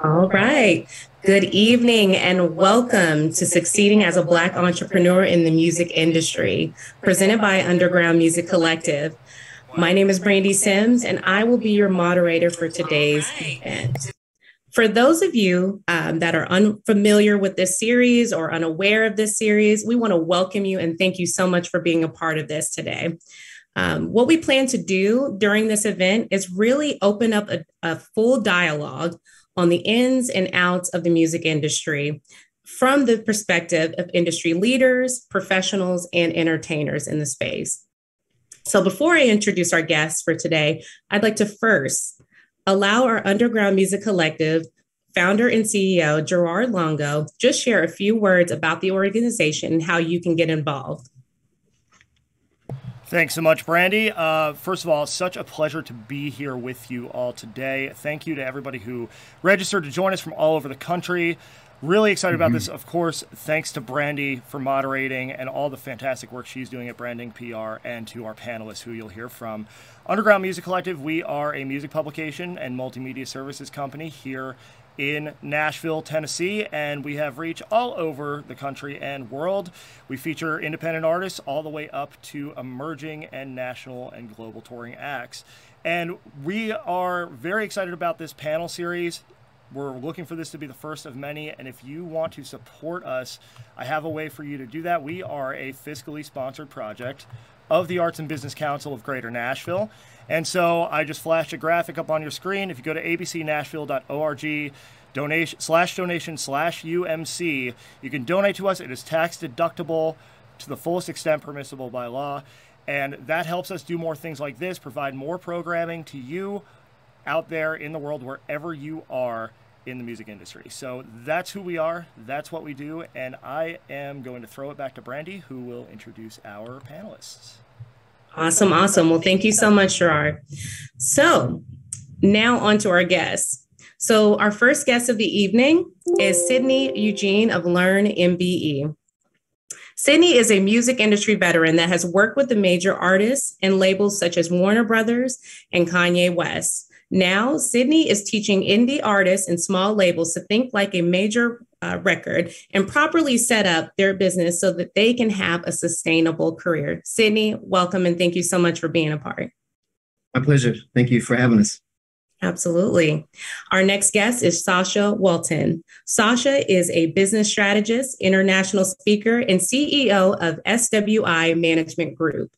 All right. Good evening and welcome to Succeeding as a Black Entrepreneur in the Music Industry, presented by Underground Music Collective. My name is Brandi Sims, and I will be your moderator for today's event. For those of you that are unfamiliar with this series or unaware of this series, we want to welcome you and thank you so much for being a part of this today. What we plan to do during this event is really open up a full dialogue on the ins and outs of the music industry from the perspective of industry leaders, professionals, and entertainers in the space. So before I introduce our guests for today, I'd like to first allow our Underground Music Collective founder and CEO, Gerard Longo, just share a few words about the organization and how you can get involved. Thanks so much, Brandi. First of all, such a pleasure to be here with you all today. Thank you to everybody who registered to join us from all over the country. Really excited about this. Of course, thanks to Brandi for moderating and all the fantastic work she's doing at Brandinc PR, and to our panelists who you'll hear from. Underground Music Collective, we are a music publication and multimedia services company here in Nashville, Tennessee, and we have reach all over the country and world. We feature independent artists all the way up to emerging and national and global touring acts. And we are very excited about this panel series. We're looking for this to be the first of many, and if you want to support us, I have a way for you to do that. We are a fiscally sponsored project of the Arts and Business Council of Greater Nashville. And so I just flashed a graphic up on your screen. If you go to abcnashville.org, donation/UMC, you can donate to us. It is tax deductible to the fullest extent permissible by law. And that helps us do more things like this, provide more programming to you out there in the world, wherever you are in the music industry. So that's who we are. That's what we do. And I am going to throw it back to Brandi, who will introduce our panelists. Awesome. Well, thank you so much, Gerard. So now on to our guests. So our first guest of the evening is Sidney Eugene of Learn MBE. Sidney is a music industry veteran that has worked with the major artists and labels such as Warner Brothers and Kanye West. Now, Sidney is teaching indie artists and small labels to think like a major record and properly set up their business so that they can have a sustainable career. Sidney, welcome, and thank you so much for being a part. My pleasure. Thank you for having us. Absolutely. Our next guest is Sasha Walton. Sasha is a business strategist, international speaker, and CEO of SWI Management Group.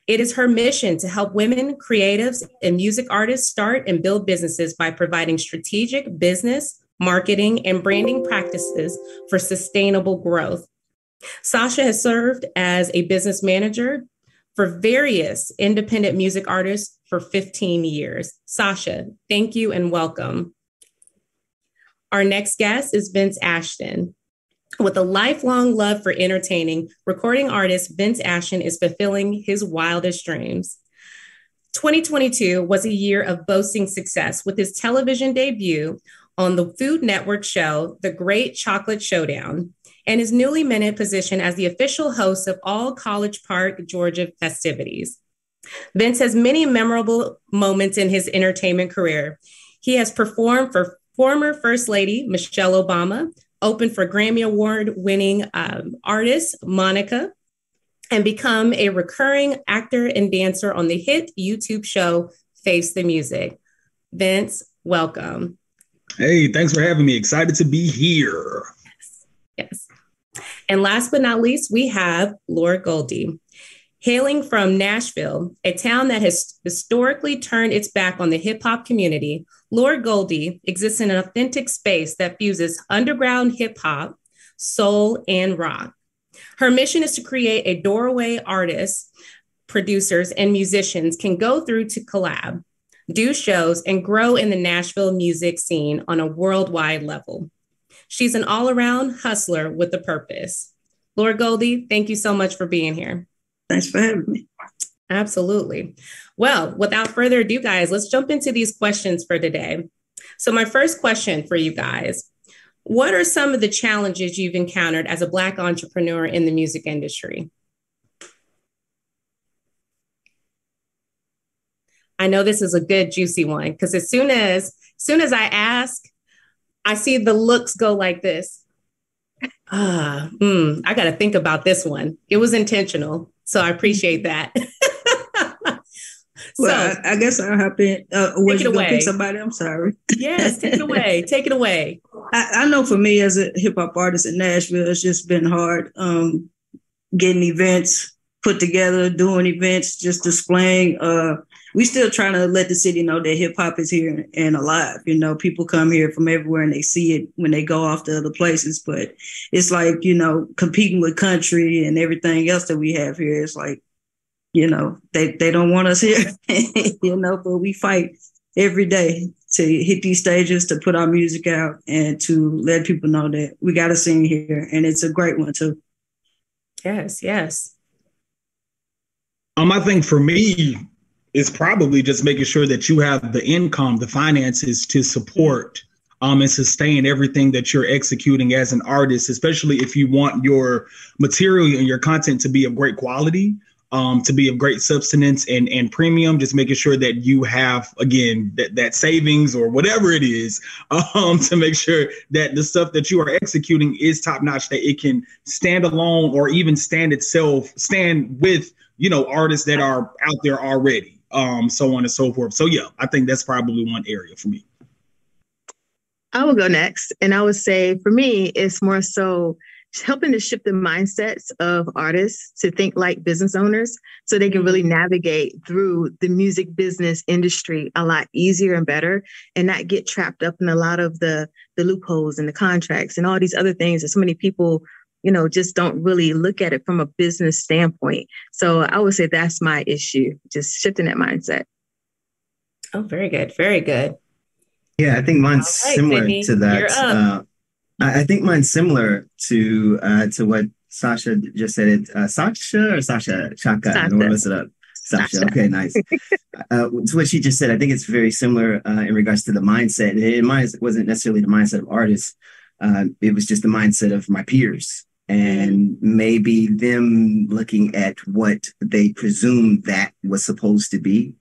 It is her mission to help women, creatives, and music artists start and build businesses by providing strategic business, marketing, and branding practices for sustainable growth. Sasha has served as a business manager for various independent music artists for 15 years. Sasha, thank you and welcome. Our next guest is Vince Ashton. With a lifelong love for entertaining, recording artist Vince Ashton is fulfilling his wildest dreams. 2022 was a year of boasting success with his television debut on the Food Network show, The Great Chocolate Showdown, and his newly minted position as the official host of all College Park, Georgia festivities. Vince has many memorable moments in his entertainment career. He has performed for former First Lady Michelle Obama, opened for Grammy Award-winning artist Monica, and become a recurring actor and dancer on the hit YouTube show Face the Music. Vince, welcome. Hey, thanks for having me. Excited to be here. Yes. And last but not least, we have Lord Goldie. Hailing from Nashville, a town that has historically turned its back on the hip hop community, Lord Goldie exists in an authentic space that fuses underground hip hop, soul, and rock. Her mission is to create a doorway artists, producers, and musicians can go through to collab, do shows, and grow in the Nashville music scene on a worldwide level. She's an all-around hustler with a purpose. Lord Goldie, thank you so much for being here. Thanks for having me. Absolutely. Well, without further ado, guys, let's jump into these questions for today. So my first question for you guys, what are some of the challenges you've encountered as a Black entrepreneur in the music industry? I know this is a good, juicy one, because as soon as I ask, I see the looks go like this. I got to think about this one. It was intentional. So I appreciate that. Well, I guess I'll hop in. Was you going to pick somebody? I'm sorry. Yes, take it away. Take it away. I know for me as a hip hop artist in Nashville, it's just been hard getting events put together, doing events, just displaying. We still trying to let the city know that hip hop is here and alive. You know, people come here from everywhere and they see it when they go off to other places. But it's like, you know, competing with country and everything else that we have here. It's like, you know, they don't want us here, you know, but we fight every day to hit these stages, to put our music out and to let people know that we got a scene here. And it's a great one too. Yes, yes. I think for me, it's probably just making sure that you have the income, the finances to support and sustain everything that you're executing as an artist, especially if you want your material and your content to be of great quality, to be of great substance and premium, just making sure that you have, again, that savings or whatever it is, to make sure that the stuff that you are executing is top notch, that it can stand alone or even stand with, you know, artists that are out there already. So on and so forth. So, yeah, I think that's probably one area for me. I will go next. And I would say for me, it's more so helping to shift the mindsets of artists to think like business owners so they can really navigate through the music business industry a lot easier and better and not get trapped up in a lot of the loopholes and the contracts and all these other things that so many people, you know, just don't really look at it from a business standpoint. So I would say that's my issue, just shifting that mindset. Oh, very good. Very good. Yeah, I think mine's similar Sidney, to that. I think mine's similar to what Sasha just said. Sasha or Sasha? Chaka? I don't want to mess it up. Sasha. Okay, nice. To what she just said, I think it's very similar in regards to the mindset. And mine wasn't necessarily the mindset of artists. It was just the mindset of my peers. And maybe them looking at what they presumed that was supposed to be,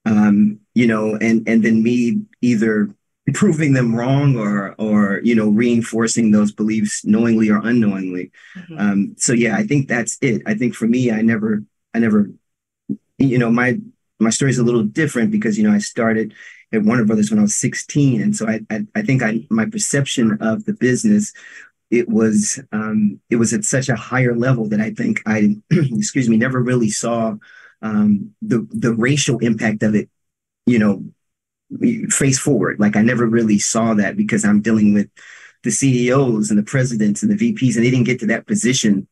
you know, and then me either proving them wrong or, you know, reinforcing those beliefs knowingly or unknowingly. So, yeah, I think that's it. I think for me, I never, you know, my story is a little different because, you know, I started at Warner Brothers when I was 16. And so I think my perception of the business, it was at such a higher level that I think I, excuse me, never really saw the racial impact of it, you know, face forward. Like I never really saw that because I'm dealing with the CEOs and the presidents and the VPs, and they didn't get to that position,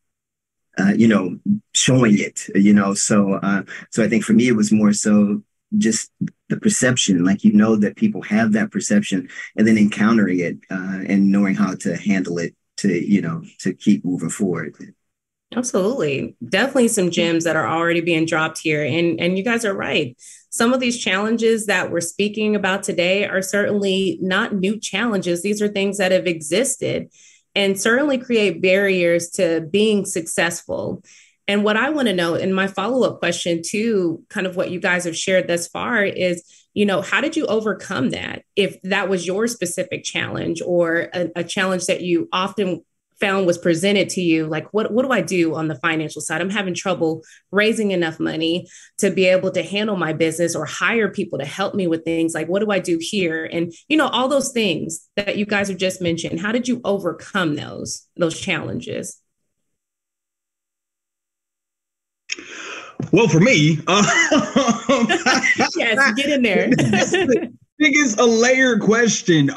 you know, showing it, you know. So I think for me, it was more so just the perception, like, you know, that people have that perception and then encountering it and knowing how to handle it to, you know, to keep moving forward. Absolutely. Definitely some gems that are already being dropped here. And you guys are right. Some of these challenges that we're speaking about today are certainly not new challenges. These are things that have existed and certainly create barriers to being successful. And what I want to know in my follow-up question to kind of what you guys have shared thus far is, you know, how did you overcome that? If that was your specific challenge or a challenge that you often found was presented to you, like, what do I do on the financial side? I'm having trouble raising enough money to be able to handle my business or hire people to help me with things. Like, what do I do here? And, you know, all those things that you guys have just mentioned, how did you overcome those challenges? Well, for me, yes, get in there. I think it's a layered question.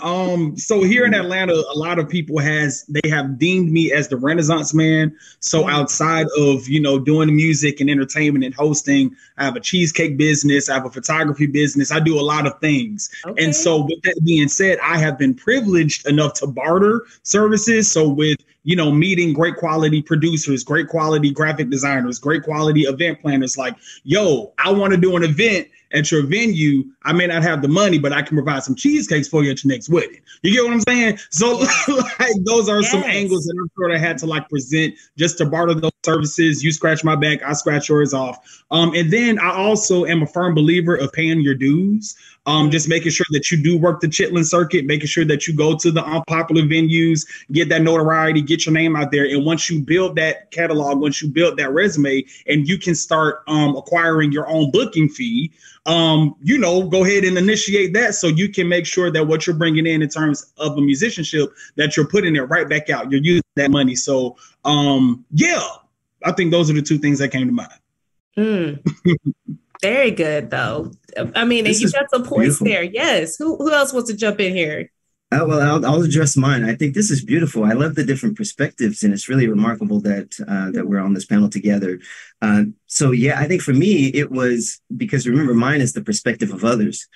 So here in Atlanta, a lot of people they have deemed me as the Renaissance man. So outside of, you know, doing music and entertainment and hosting, I have a cheesecake business. I have a photography business. I do a lot of things. Okay. And so with that being said, I have been privileged enough to barter services. So with, you know, meeting great quality producers, great quality graphic designers, great quality event planners, like, yo, I want to do an event at your venue. I may not have the money, but I can provide some cheesecakes for you at your next wedding. You get what I'm saying? So like, those are some angles that I'm sure I had to like present just to barter those services. You scratch my back, I scratch yours off. And then I also am a firm believer of paying your dues. Just making sure that you do work the Chitlin circuit, making sure that you go to the unpopular venues, get that notoriety, get your name out there. And once you build that catalog, once you build that resume, and you can start acquiring your own booking fee, go ahead and initiate that so you can make sure that what you're bringing in terms of a musicianship, that you're putting it right back out. You're using that money. So, I think those are the two things that came to mind. Very good, though. I mean, and you got some points there. Yes. Who else wants to jump in here? I'll address mine. I think this is beautiful. I love the different perspectives, and it's really remarkable that that we're on this panel together. I think for me, it was because, remember, mine is the perspective of others,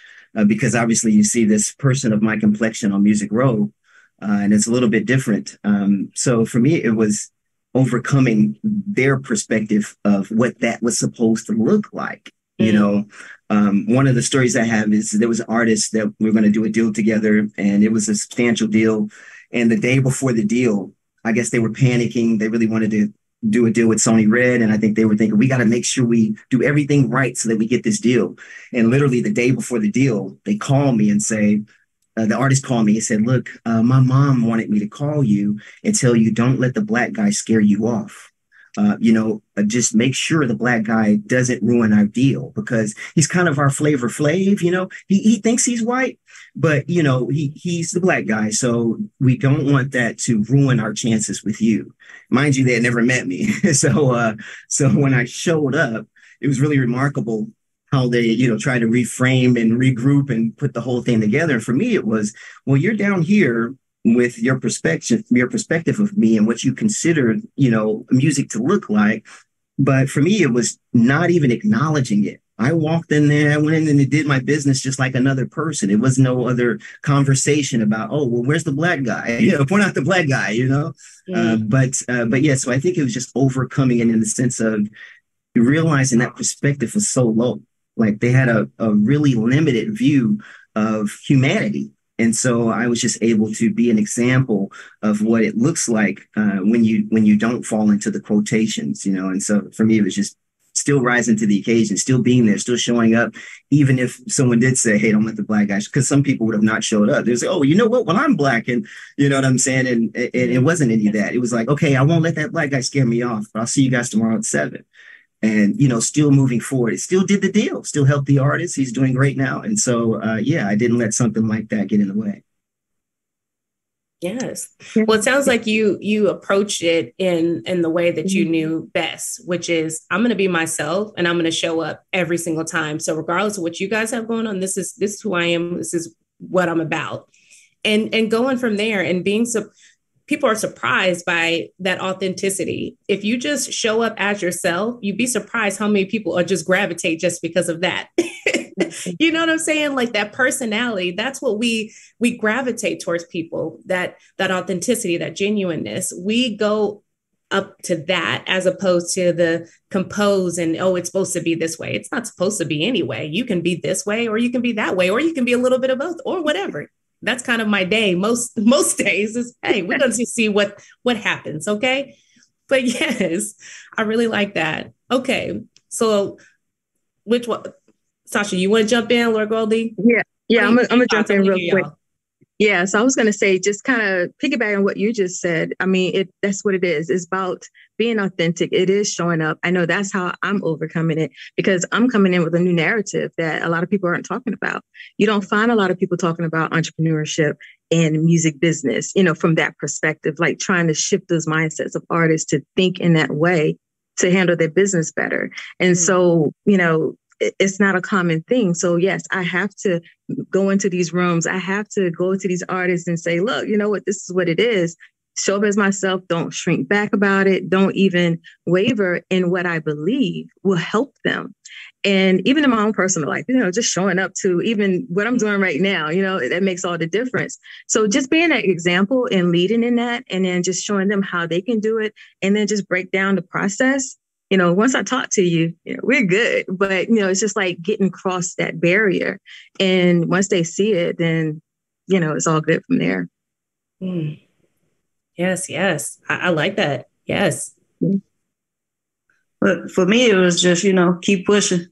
because obviously you see this person of my complexion on Music Row, and it's a little bit different. So for me, it was overcoming their perspective of what that was supposed to look like. One of the stories I have is there was an artist that we were going to do a deal together, and it was a substantial deal. And the day before the deal, I guess they were panicking. They really wanted to do a deal with Sony Red. And I think they were thinking, we got to make sure we do everything right so that we get this deal. And literally the day before the deal, they call me and say, the artist called me and said, look, my mom wanted me to call you and tell you, don't let the black guy scare you off. Just make sure the black guy doesn't ruin our deal, because he's kind of our Flavor Flav. He thinks he's white, but he's the black guy. So we don't want that to ruin our chances with you. Mind you, they had never met me. So when I showed up, it was really remarkable how they, try to reframe and regroup and put the whole thing together. And for me, it was, well, you're down here with your perspective of me and what you consider, music to look like. But for me, it was not even acknowledging it. I walked in there, I went in and did my business just like another person. It was no other conversation about, oh, well, where's the black guy? Point out the black guy, But yeah, so I think it was just overcoming it in the sense of realizing that perspective was so low. Like they had a really limited view of humanity. And so I was just able to be an example of what it looks like when you don't fall into the quotations, And so for me, it was just still rising to the occasion, still being there, still showing up, even if someone did say, hey, don't let the black guys, because some people would have not showed up. They would say, oh, you know what? Well, I'm black. And you know what I'm saying? And it wasn't any of that. It was like, okay, I won't let that black guy scare me off, but I'll see you guys tomorrow at 7. And, still moving forward. It still did the deal, still helped the artist. He's doing great now. And so, I didn't let something like that get in the way. Yes. Well, it sounds like you approached it in the way that you knew best, which is I'm going to be myself and I'm going to show up every single time. So regardless of what you guys have going on, this is who I am. This is what I'm about. And going from there and being people are surprised by that authenticity. If you just show up as yourself, you'd be surprised how many people are just gravitate just because of that. You know what I'm saying? Like that personality, that's what we gravitate towards people, that authenticity, that genuineness. We go up to that as opposed to the compose and, oh, it's supposed to be this way. It's not supposed to be anyway. You can be this way, or you can be that way, or you can be a little bit of both, or whatever. That's kind of my day. Most days is, hey, we're going to see what happens. Okay. But yes, I really like that. Okay. So which one, Sasha, you want to jump in, Lord Goldie? Yeah. I'm going to jump in real quick. Yeah, so I was going to say, just kind of piggyback on what you just said. I mean, that's what it is. It's about being authentic. It is showing up. I know that's how I'm overcoming it, because I'm coming in with a new narrative that a lot of people aren't talking about. You don't find a lot of people talking about entrepreneurship and music business, from that perspective, like trying to shift those mindsets of artists to think in that way to handle their business better. And so, it's not a common thing. So yes, I have to go into these rooms. I have to go to these artists and say, look, you know what, this is what it is. Show up as myself. Don't shrink back about it. Don't even waver in what I believe will help them. And even in my own personal life, just showing up to even what I'm doing right now, that makes all the difference. So just being an example and leading in that, and then just showing them how they can do it, and then just break down the process. Once I talk to you, we're good. But, it's just like getting across that barrier. And once they see it, then, it's all good from there. Yes. I like that. Yes. But for me, it was just, keep pushing.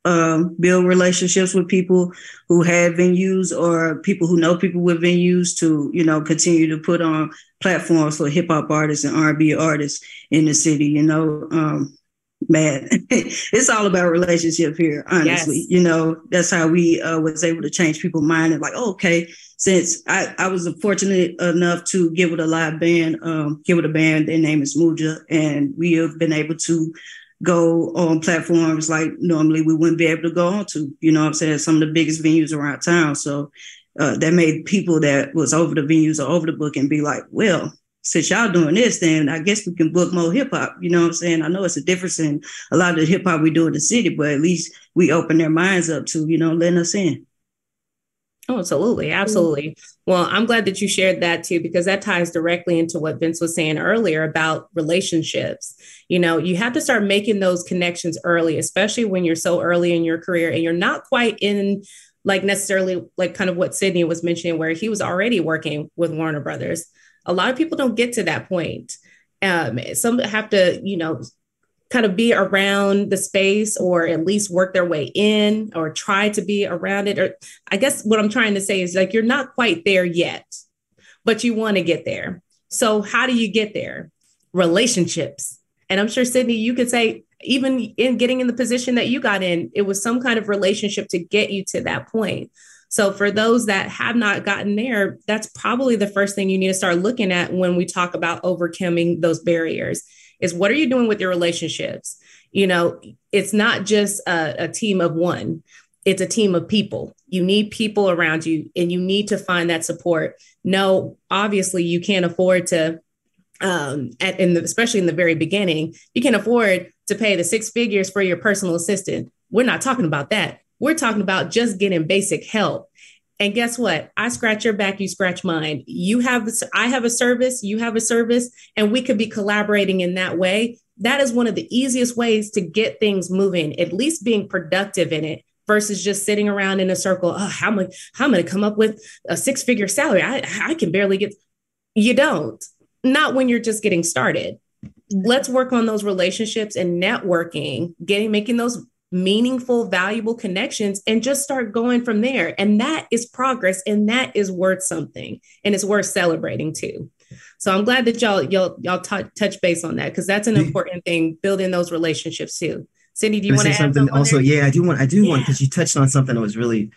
build relationships with people who have venues or people who know people with venues to, you know, continue to put on platforms for hip hop artists and R&B artists in the city, you know. Man, it's all about relationship here, honestly. Yes. You know, that's how we was able to change people's mind and like, oh, okay, since I was fortunate enough to get with a live band, get with a band, their name is Muja, and we have been able to go on platforms like normally we wouldn't be able to go on to, you know what I'm saying, some of the biggest venues around town. So that made people that was over the venues or over the book and be like, well, since y'all doing this, then I guess we can book more hip hop. You know what I'm saying? I know it's a difference in a lot of the hip hop we do in the city, but at least we open their minds up to, you know, letting us in. Oh, absolutely. Absolutely. Well, I'm glad that you shared that too, because that ties directly into what Vince was saying earlier about relationships. You know, you have to start making those connections early, especially when you're so early in your career and you're not quite in like necessarily like kind of what Sidney was mentioning, where he was already working with Warner Brothers. A lot of people don't get to that point. Some have to, you know, kind of be around the space or at least work their way in or try to be around it. Or I guess what I'm trying to say is like, you're not quite there yet, but you want to get there. So how do you get there? Relationships. And I'm sure, Sidney, you could say, even in getting in the position that you got in, it was some kind of relationship to get you to that point. So for those that have not gotten there, that's probably the first thing you need to start looking at when we talk about overcoming those barriers is what are you doing with your relationships? You know, it's not just a team of one. It's a team of people. You need people around you and you need to find that support. No, obviously you can't afford to, especially in the very beginning, you can't afford to pay the 6 figures for your personal assistant. We're not talking about that. We're talking about just getting basic help. And guess what? I scratch your back, you scratch mine. I have a service, you have a service, and we could be collaborating in that way. That is one of the easiest ways to get things moving, at least being productive in it versus just sitting around in a circle. Oh, how am I going to come up with a 6-figure salary? I can barely get. You don't. Not when you're just getting started. Let's work on those relationships and networking, making those meaningful, valuable connections and just start going from there. And that is progress. And that is worth something. And it's worth celebrating too. So I'm glad that y'all touch base on that, because that's an important thing, building those relationships too. Sidney, do you want to add something also? Yeah, I do want, because you touched on something that was really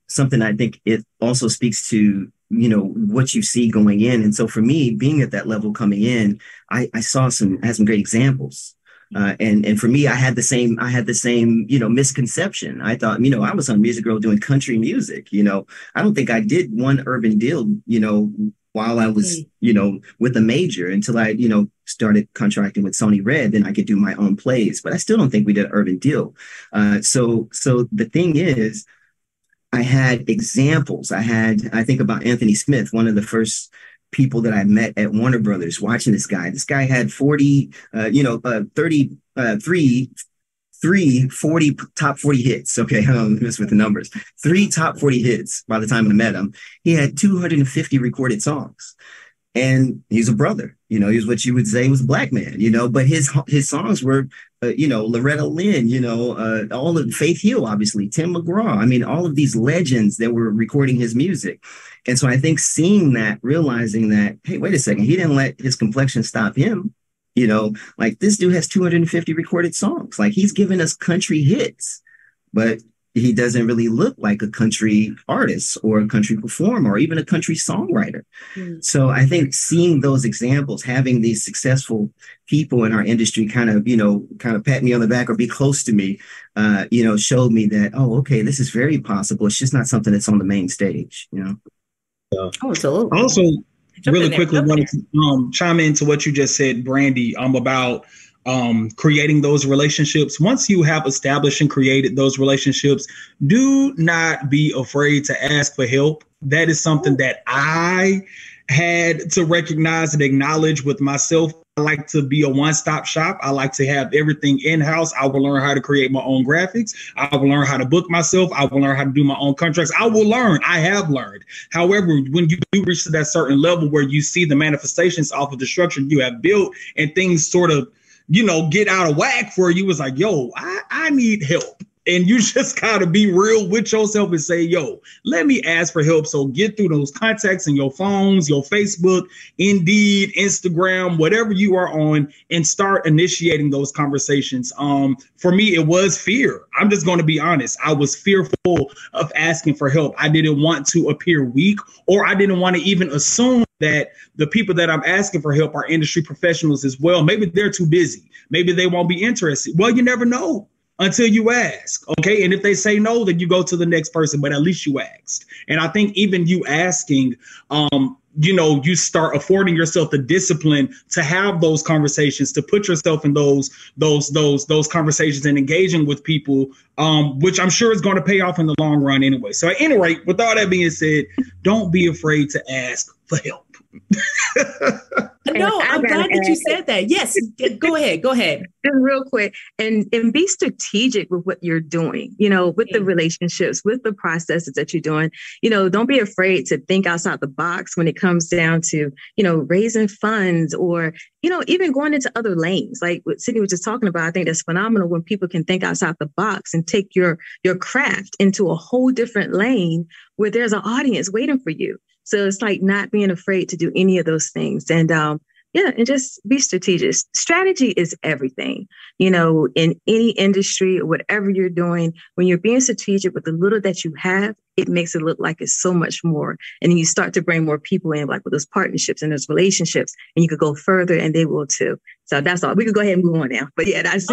something I think it also speaks to, you know, what you see going in. And so for me, being at that level coming in, I had some great examples. And for me, I had the same, you know, misconception. I thought, you know, I was on Music Girl doing country music. You know, I don't think I did one urban deal, you know, while I was, you know, with a major until I, you know, started contracting with Sony Red. Then I could do my own plays, but I still don't think we did an urban deal. So the thing is, I had examples. I think about Anthony Smith, one of the first people that I met at Warner Brothers, watching this guy. This guy had 40 top 40 hits. Okay, I don't mess with the numbers. 3 top 40 hits by the time I met him. He had 250 recorded songs. And he's a brother, you know, he was what you would say was a black man, you know, but his songs were, you know, Loretta Lynn, you know, all of Faith Hill, obviously, Tim McGraw. I mean, all of these legends that were recording his music. And so I think seeing that, realizing that, hey, wait a second, he didn't let his complexion stop him. You know, like this dude has 250 recorded songs. Like he's giving us country hits, but he doesn't really look like a country artist or a country performer or even a country songwriter. So I think seeing those examples, having these successful people in our industry kind of pat me on the back or be close to me, you know, showed me that, oh, okay, this is very possible. It's just not something that's on the main stage, you know? Oh, absolutely. Also, really quickly, wanted to chime into what you just said, Brandi, about creating those relationships. Once you have established and created those relationships, do not be afraid to ask for help. That is something that I had to recognize and acknowledge with myself. I like to be a one-stop shop. I like to have everything in-house. I will learn how to create my own graphics. I will learn how to book myself. I will learn how to do my own contracts. I will learn. I have learned. However, when you do reach to that certain level where you see the manifestations off of the structure you have built and things sort of, you know, get out of whack for you, it's like, yo, I need help. And you just gotta be real with yourself and say, yo, let me ask for help. So get through those contacts in your phones, your Facebook, Indeed, Instagram, whatever you are on, and start initiating those conversations. For me, it was fear. I'm just going to be honest. I was fearful of asking for help. I didn't want to appear weak, or I didn't want to even assume that the people that I'm asking for help are industry professionals as well. Maybe they're too busy. Maybe they won't be interested. Well, you never know until you ask. Okay. And if they say no, then you go to the next person, but at least you asked. And I think even you asking, you start affording yourself the discipline to have those conversations, to put yourself in those conversations and engaging with people, which I'm sure is going to pay off in the long run anyway. So at any rate, with all that being said, don't be afraid to ask for help. No, I'm glad that you said that. Yes, go ahead. Just real quick, and be strategic with what you're doing, with the relationships, with the processes that you're doing. Don't be afraid to think outside the box when it comes down to, raising funds or, even going into other lanes. Like what Sidney was just talking about, I think that's phenomenal when people can think outside the box and take your craft into a whole different lane where there's an audience waiting for you. So it's like not being afraid to do any of those things. And and just be strategic. Strategy is everything, in any industry or whatever you're doing. When you're being strategic with the little that you have, it makes it look like it's so much more. And then you start to bring more people in, like with those partnerships and those relationships, and you could go further and they will too. So that's all. We could go ahead and move on now. But yeah, that's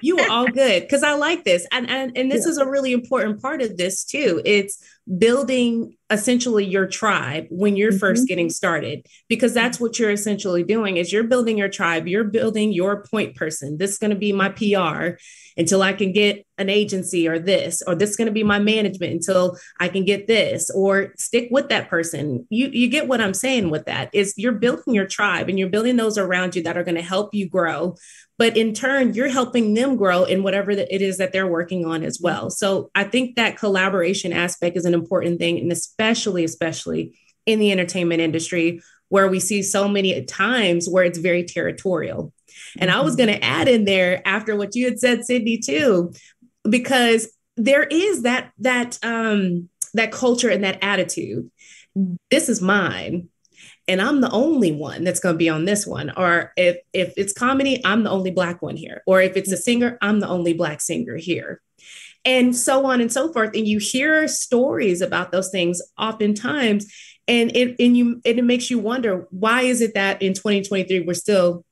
you were all good, because I like this. And this is a really important part of this too. It's building essentially your tribe when you're first getting started, because that's what you're essentially doing is you're building your tribe. You're building your point person. This is going to be my PR until I can get an agency or this is going to be my management until I can get this, or stick with that person. You get what I'm saying with that is you're building your tribe and you're building those around you that are going to help you grow. But in turn, you're helping them grow in whatever it is that they're working on as well. So I think that collaboration aspect is an important thing, and especially in the entertainment industry, where we see so many times where it's very territorial. And I was going to add in there after what you had said, Sidney, too, because there is that culture and that attitude. This is mine, and I'm the only one that's going to be on this one. Or if it's comedy, I'm the only Black one here. Or if it's a singer, I'm the only Black singer here. And so on and so forth. And you hear stories about those things oftentimes, and it makes you wonder, why is it that in 2023 we're still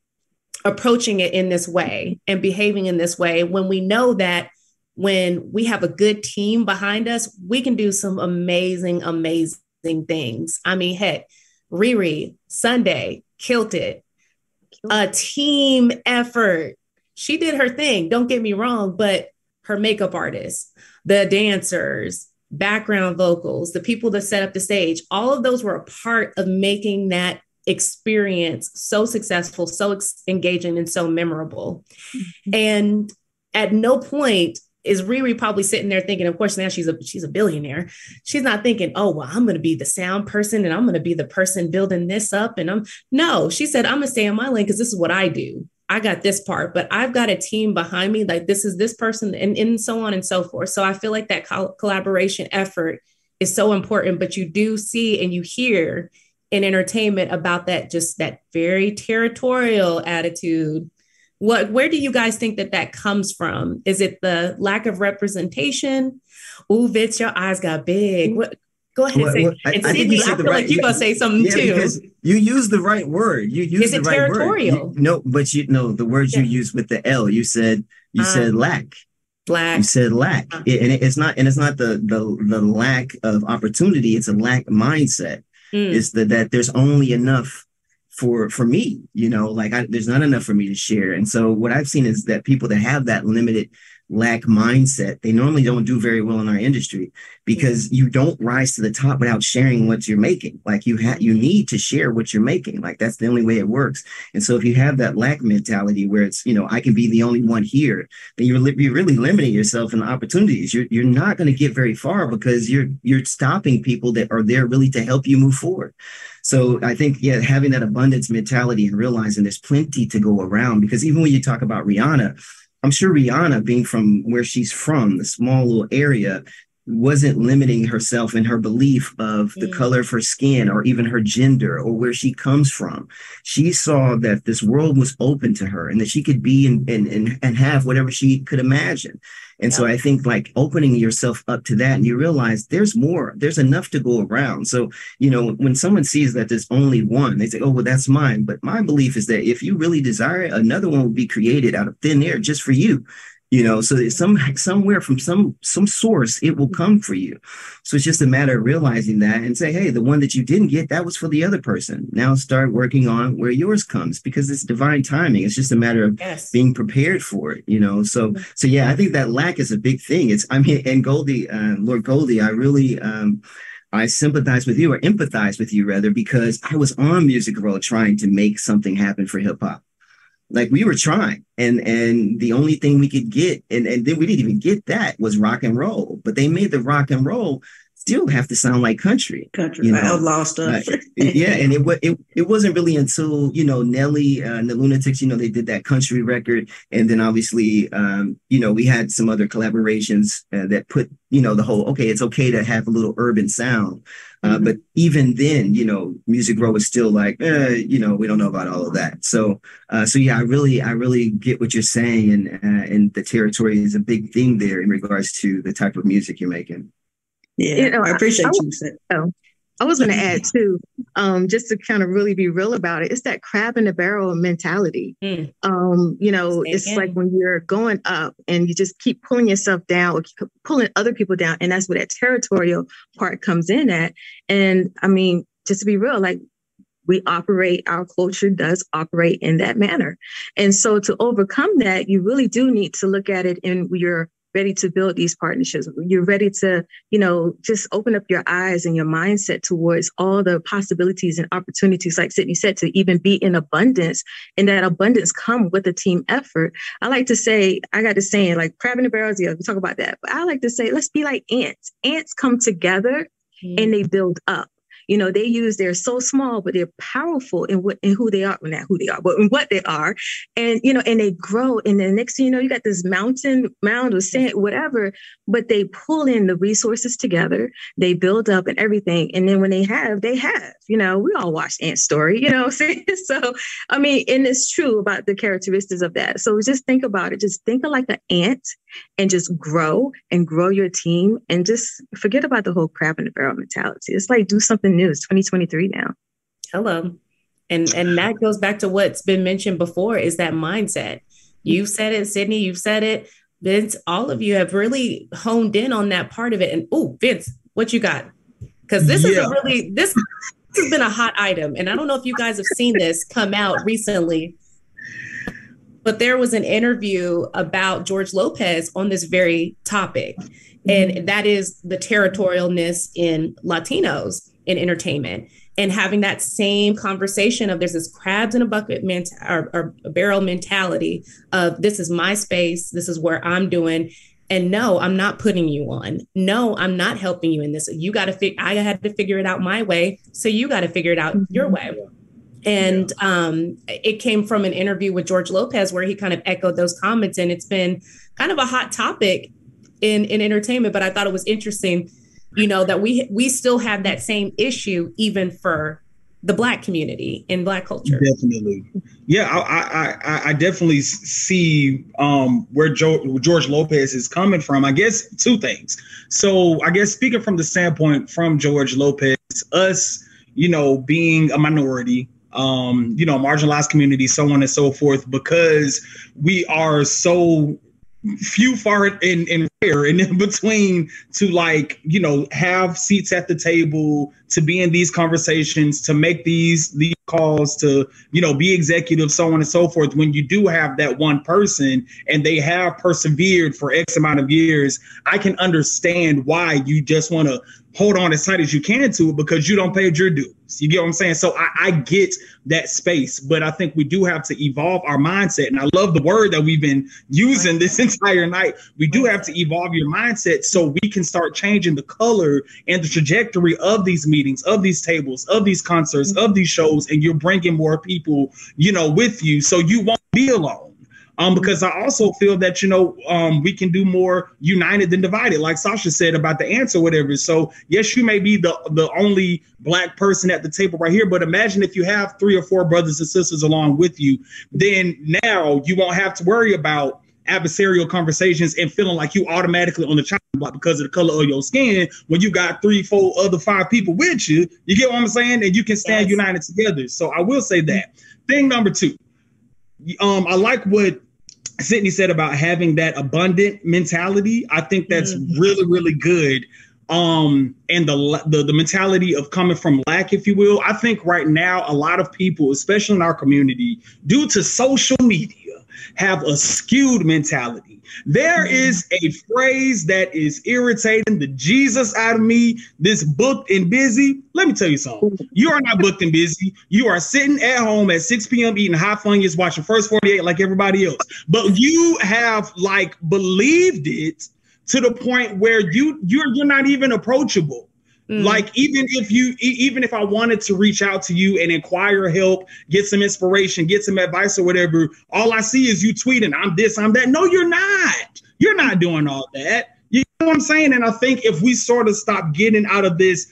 approaching it in this way and behaving in this way, when we know that when we have a good team behind us, we can do some amazing things. I mean, heck, Riri Sunday killed it. A team effort. She did her thing. Don't get me wrong, but her makeup artists, the dancers, background vocals, the people that set up the stage, all of those were a part of making that experience so successful, so engaging, and so memorable. And at no point is Riri probably sitting there thinking, of course, now she's a billionaire. She's not thinking, oh, well, I'm going to be the sound person and I'm going to be the person building this up. No, she said, I'm going to stay in my lane because this is what I do. I got this part, but I've got a team behind me. Like, this is this person, and so on and so forth. So I feel like that collaboration effort is so important, but you do see and you hear in entertainment about that, just that very territorial attitude. Where do you guys think that comes from? Is it the lack of representation? Ooh, Vince, your eyes got big. Go ahead and say. And Sidney, I feel like you're going to say something too. Because you use the right word. You use the right territorial? Word. No, but the words you use with the L. You said lack. Lack. You said lack, and it's not the lack of opportunity. It's a lack mindset. It's that there's only enough for me, there's not enough for me to share. And so what I've seen is that people that have that limited lack mindset, they normally don't do very well in our industry, because you don't rise to the top without sharing what you're making. Like you need to share what you're making. Like that's the only way it works. And so if you have that lack mentality where it's, I can be the only one here, then you're really limiting yourself in the opportunities. You're not going to get very far, because you're stopping people that are there really to help you move forward. So I think, having that abundance mentality and realizing there's plenty to go around, because even when you talk about Rihanna, I'm sure Rihanna, being from where she's from, the small little area, wasn't limiting herself in her belief of the color of her skin or even her gender or where she comes from. She saw that this world was open to her and that she could be and have whatever she could imagine. And so I think like opening yourself up to that, and you realize there's more, there's enough to go around. So, you know, when someone sees that there's only one, they say, oh, well, that's mine. But my belief is that if you really desire it, another one will be created out of thin air just for you. You know, so somewhere from some source, it will come for you. So it's just a matter of realizing that and say, hey, the one that you didn't get, that was for the other person. Now start working on where yours comes, because it's divine timing. It's just a matter of being prepared for it, you know. So yeah, I think that lack is a big thing. And Goldie, Lord Goldie, I really I sympathize with you, or empathize with you rather, because I was on Music Row trying to make something happen for hip hop. Like we were trying, and the only thing we could get, and then we didn't even get that, was rock and roll. But they made the rock and roll still have to sound like country. You know? Outlaw stuff. Yeah, and it wasn't really until, you know, Nelly and the Lunatics, you know, they did that country record, and then obviously, you know, we had some other collaborations that put, you know, the whole, okay, it's okay to have a little urban sound. But even then, you know, Music Row was still like, you know, we don't know about all of that. So yeah, I really get what you're saying, and the territory is a big thing there in regards to the type of music you're making. Yeah, you know, I appreciate you saying. I was going to add too, just to kind of really be real about it. It's that crab in the barrel mentality. You know, it's like when you're going up and you just keep pulling yourself down or keep pulling other people down. And that's where that territorial part comes in at. And I mean, just to be real, like our culture does operate in that manner. And so to overcome that, you really do need to look at it in your ready to build these partnerships. You're ready to, you know, just open up your eyes and your mindset towards all the possibilities and opportunities, like Sidney said, to even be in abundance, and that abundance come with a team effort. I like to say, I got to say, like crab in the barrels, yeah, we talk about that, but I like to say, let's be like ants. Ants come together and they build up. You know, they're so small, but they're powerful in who they are. Well, not who they are, but in what they are. And, you know, and they grow. And then next thing you know, you got this mound of sand, whatever, but they pull in the resources together. They build up and everything. And then when they have, you know, we all watched Ant's story, you know what I'm saying? So, I mean, and it's true about the characteristics of that. So just think about it. Just think of like an ant and just grow your team, and just forget about the whole crab in the barrel mentality. It's like, do something new. It's 2023 now. Hello. And that goes back to what's been mentioned before, is that mindset. You've said it, Sidney, you've said it. Vince, all of you have really honed in on that part of it. And Vince, what you got? Because this is this has been a hot item. And I don't know if you guys have seen this come out recently, but there was an interview about George Lopez on this very topic. And that is the territorialness in Latinos in entertainment, and having that same conversation of there's this crabs in a bucket or a barrel mentality of this is my space. This is where I'm doing. And no, I'm not putting you on. No, I'm not helping you in this. You got to I had to figure it out my way. So you got to figure it out your way. And it came from an interview with George Lopez where he kind of echoed those comments. And it's been kind of a hot topic in entertainment. But I thought it was interesting, you know, that we still have that same issue even for the Black community in Black culture. Definitely. Yeah, I definitely see where George Lopez is coming from. I guess two things. So I guess speaking from the standpoint from George Lopez, us, you know, being a minority, you know, marginalized community, so on and so forth, because we are so few, far and rare and in between to, like, you know, have seats at the table, to be in these conversations, to make these calls, to, you know, be executive, so on and so forth. When you do have that one person and they have persevered for X amount of years, I can understand why you just want to hold on as tight as you can to it, because you don't pay your dues. You get what I'm saying? So I get that space, but I think we do have to evolve our mindset. And I love the word that we've been using this entire night. We do have to evolve your mindset so we can start changing the color and the trajectory of these meetings, of these tables, of these concerts, of these shows. And you're bringing more people, you know, with you, so you won't be alone. Because I also feel that, we can do more united than divided, like Sasha said about the ants or whatever. So yes, you may be the only Black person at the table right here, but imagine if you have 3 or 4 brothers and sisters along with you, then now you won't have to worry about adversarial conversations and feeling like you automatically on the chopping block because of the color of your skin when you got 3, 4 other 5 people with you. You get what I'm saying? And you can stand united together. So I will say that. Thing number 2, I like what Sidney said about having that abundant mentality. I think that's really, really good. And the mentality of coming from lack, if you will. I think right now, a lot of people, especially in our community, due to social media, have a skewed mentality. There is a phrase that is irritating the Jesus out of me, this booked and busy. Let me tell you something. You are not booked and busy. You are sitting at home at 6 p.m. eating hot Funyuns, watching First 48 like everybody else. But you have believed it to the point where you're not even approachable. Like even if I wanted to reach out to you and inquire help, get some inspiration, get some advice or whatever, all I see is you tweeting, I'm this, I'm that. No, you're not. You're not doing all that. You know what I'm saying? And I think if we sort of stop getting out of this,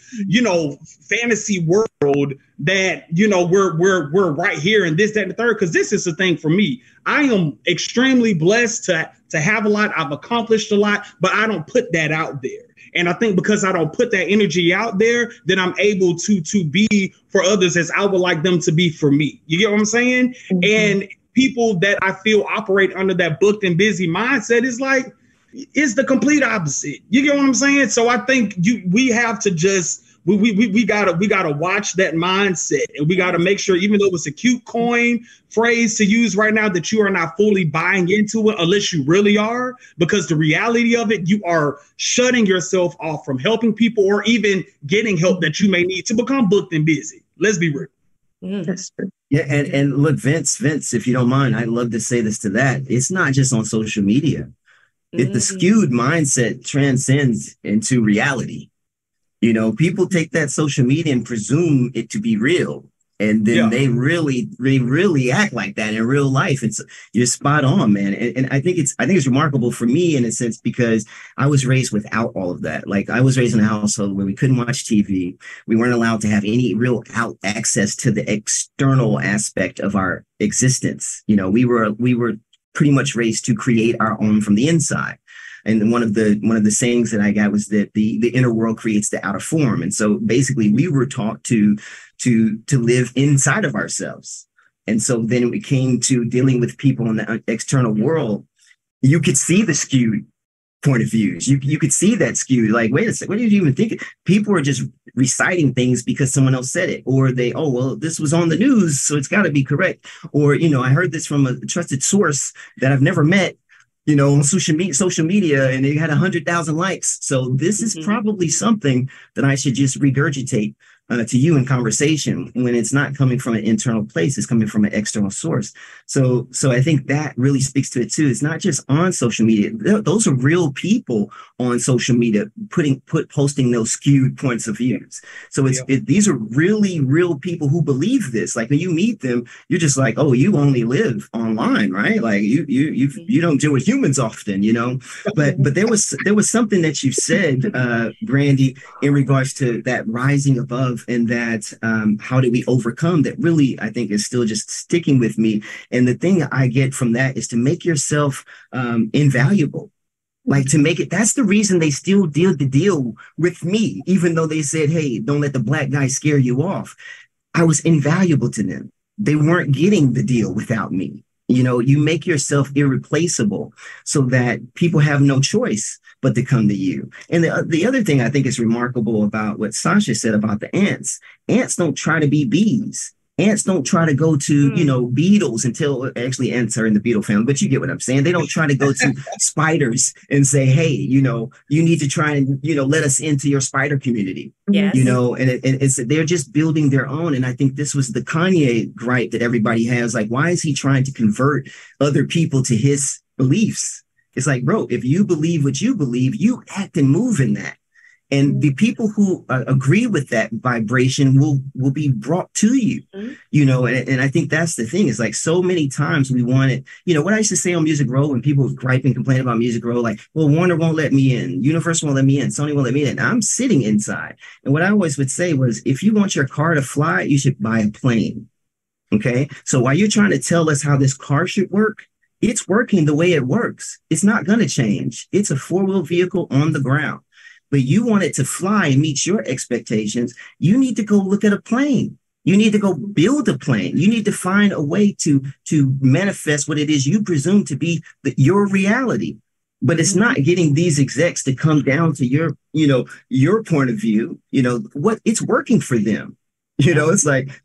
fantasy world that, we're right here and this, that, and the third, because this is the thing for me. I am extremely blessed to have a lot. I've accomplished a lot, but I don't put that out there. And I think because I don't put that energy out there, then I'm able to be for others as I would like them to be for me. You get what I'm saying? And people that I feel operate under that booked and busy mindset is the complete opposite. You get what I'm saying? So I think we have to just we gotta watch that mindset, and we gotta make sure, even though it's a cute coin phrase to use right now, that you are not fully buying into it unless you really are, because the reality of it, you are shutting yourself off from helping people or even getting help that you may need to become booked and busy. Let's be real. That's true. Yeah, and look, Vince, if you don't mind, I'd love to say this to that. It's not just on social media. The skewed mindset transcends into reality. People take that social media and presume it to be real. And then they really act like that in real life. You're spot on, man. And I think it's remarkable for me in a sense, because I was raised without all of that. Like, I was raised in a household where we couldn't watch TV. We weren't allowed to have any real access to the external aspect of our existence. We were pretty much raised to create our own from the inside. And one of the sayings that I got was that the inner world creates the outer form. And so basically we were taught to live inside of ourselves. And so then we came to dealing with people in the external world. You could see the skewed point of views. You could see that skewed, like, wait a second, what did you even think? People are just reciting things because someone else said it, or this was on the news, so it's got to be correct. Or, I heard this from a trusted source that I've never met, on social media, and it had 100,000 likes. So this is probably something that I should just regurgitate to you in conversation, when it's not coming from an internal place, it's coming from an external source. So I think that really speaks to it too. It's not just on social media. Those are real people on social media posting those skewed points of views. So these are really real people who believe this. Like, when you meet them, you're just like, oh, you only live online, right? Like you don't deal with humans often, But there was something that you said, Brandi, in regards to that rising above, and that how do we overcome, that really, I think, is still just sticking with me. And the thing I get from that is to make yourself invaluable. Like, to make it, that's the reason they still did the deal with me, even though they said, hey, don't let the black guy scare you off. I was invaluable to them. They weren't getting the deal without me. You make yourself irreplaceable so that people have no choice but to come to you. And the other thing I think is remarkable about what Sasha said about the ants don't try to be bees. Ants don't try to go to, beetles until actually ants are in the beetle family, but you get what I'm saying. They don't try to go to spiders and say, hey, you need to try and, let us into your spider community. Yes. And they're just building their own. And I think this was the Kanye gripe that everybody has. Like, why is he trying to convert other people to his beliefs? It's like, bro, if you believe what you believe, you act and move in that. And the people who agree with that vibration will be brought to you, and I think that's the thing. Is like so many times we want it, what I used to say on Music Row when people gripe and complain about Music Row, like, well, Warner won't let me in, Universal won't let me in, Sony won't let me in. I'm sitting inside. And what I always would say was, if you want your car to fly, you should buy a plane. Okay. So while you're trying to tell us how this car should work, it's working the way it works. It's not going to change. It's a 4-wheel vehicle on the ground. But you want it to fly and meet your expectations, you need to go look at a plane. You need to go build a plane. You need to find a way to manifest what it is you presume to be your reality. But it's not getting these execs to come down to your point of view, what it's working for them. It's like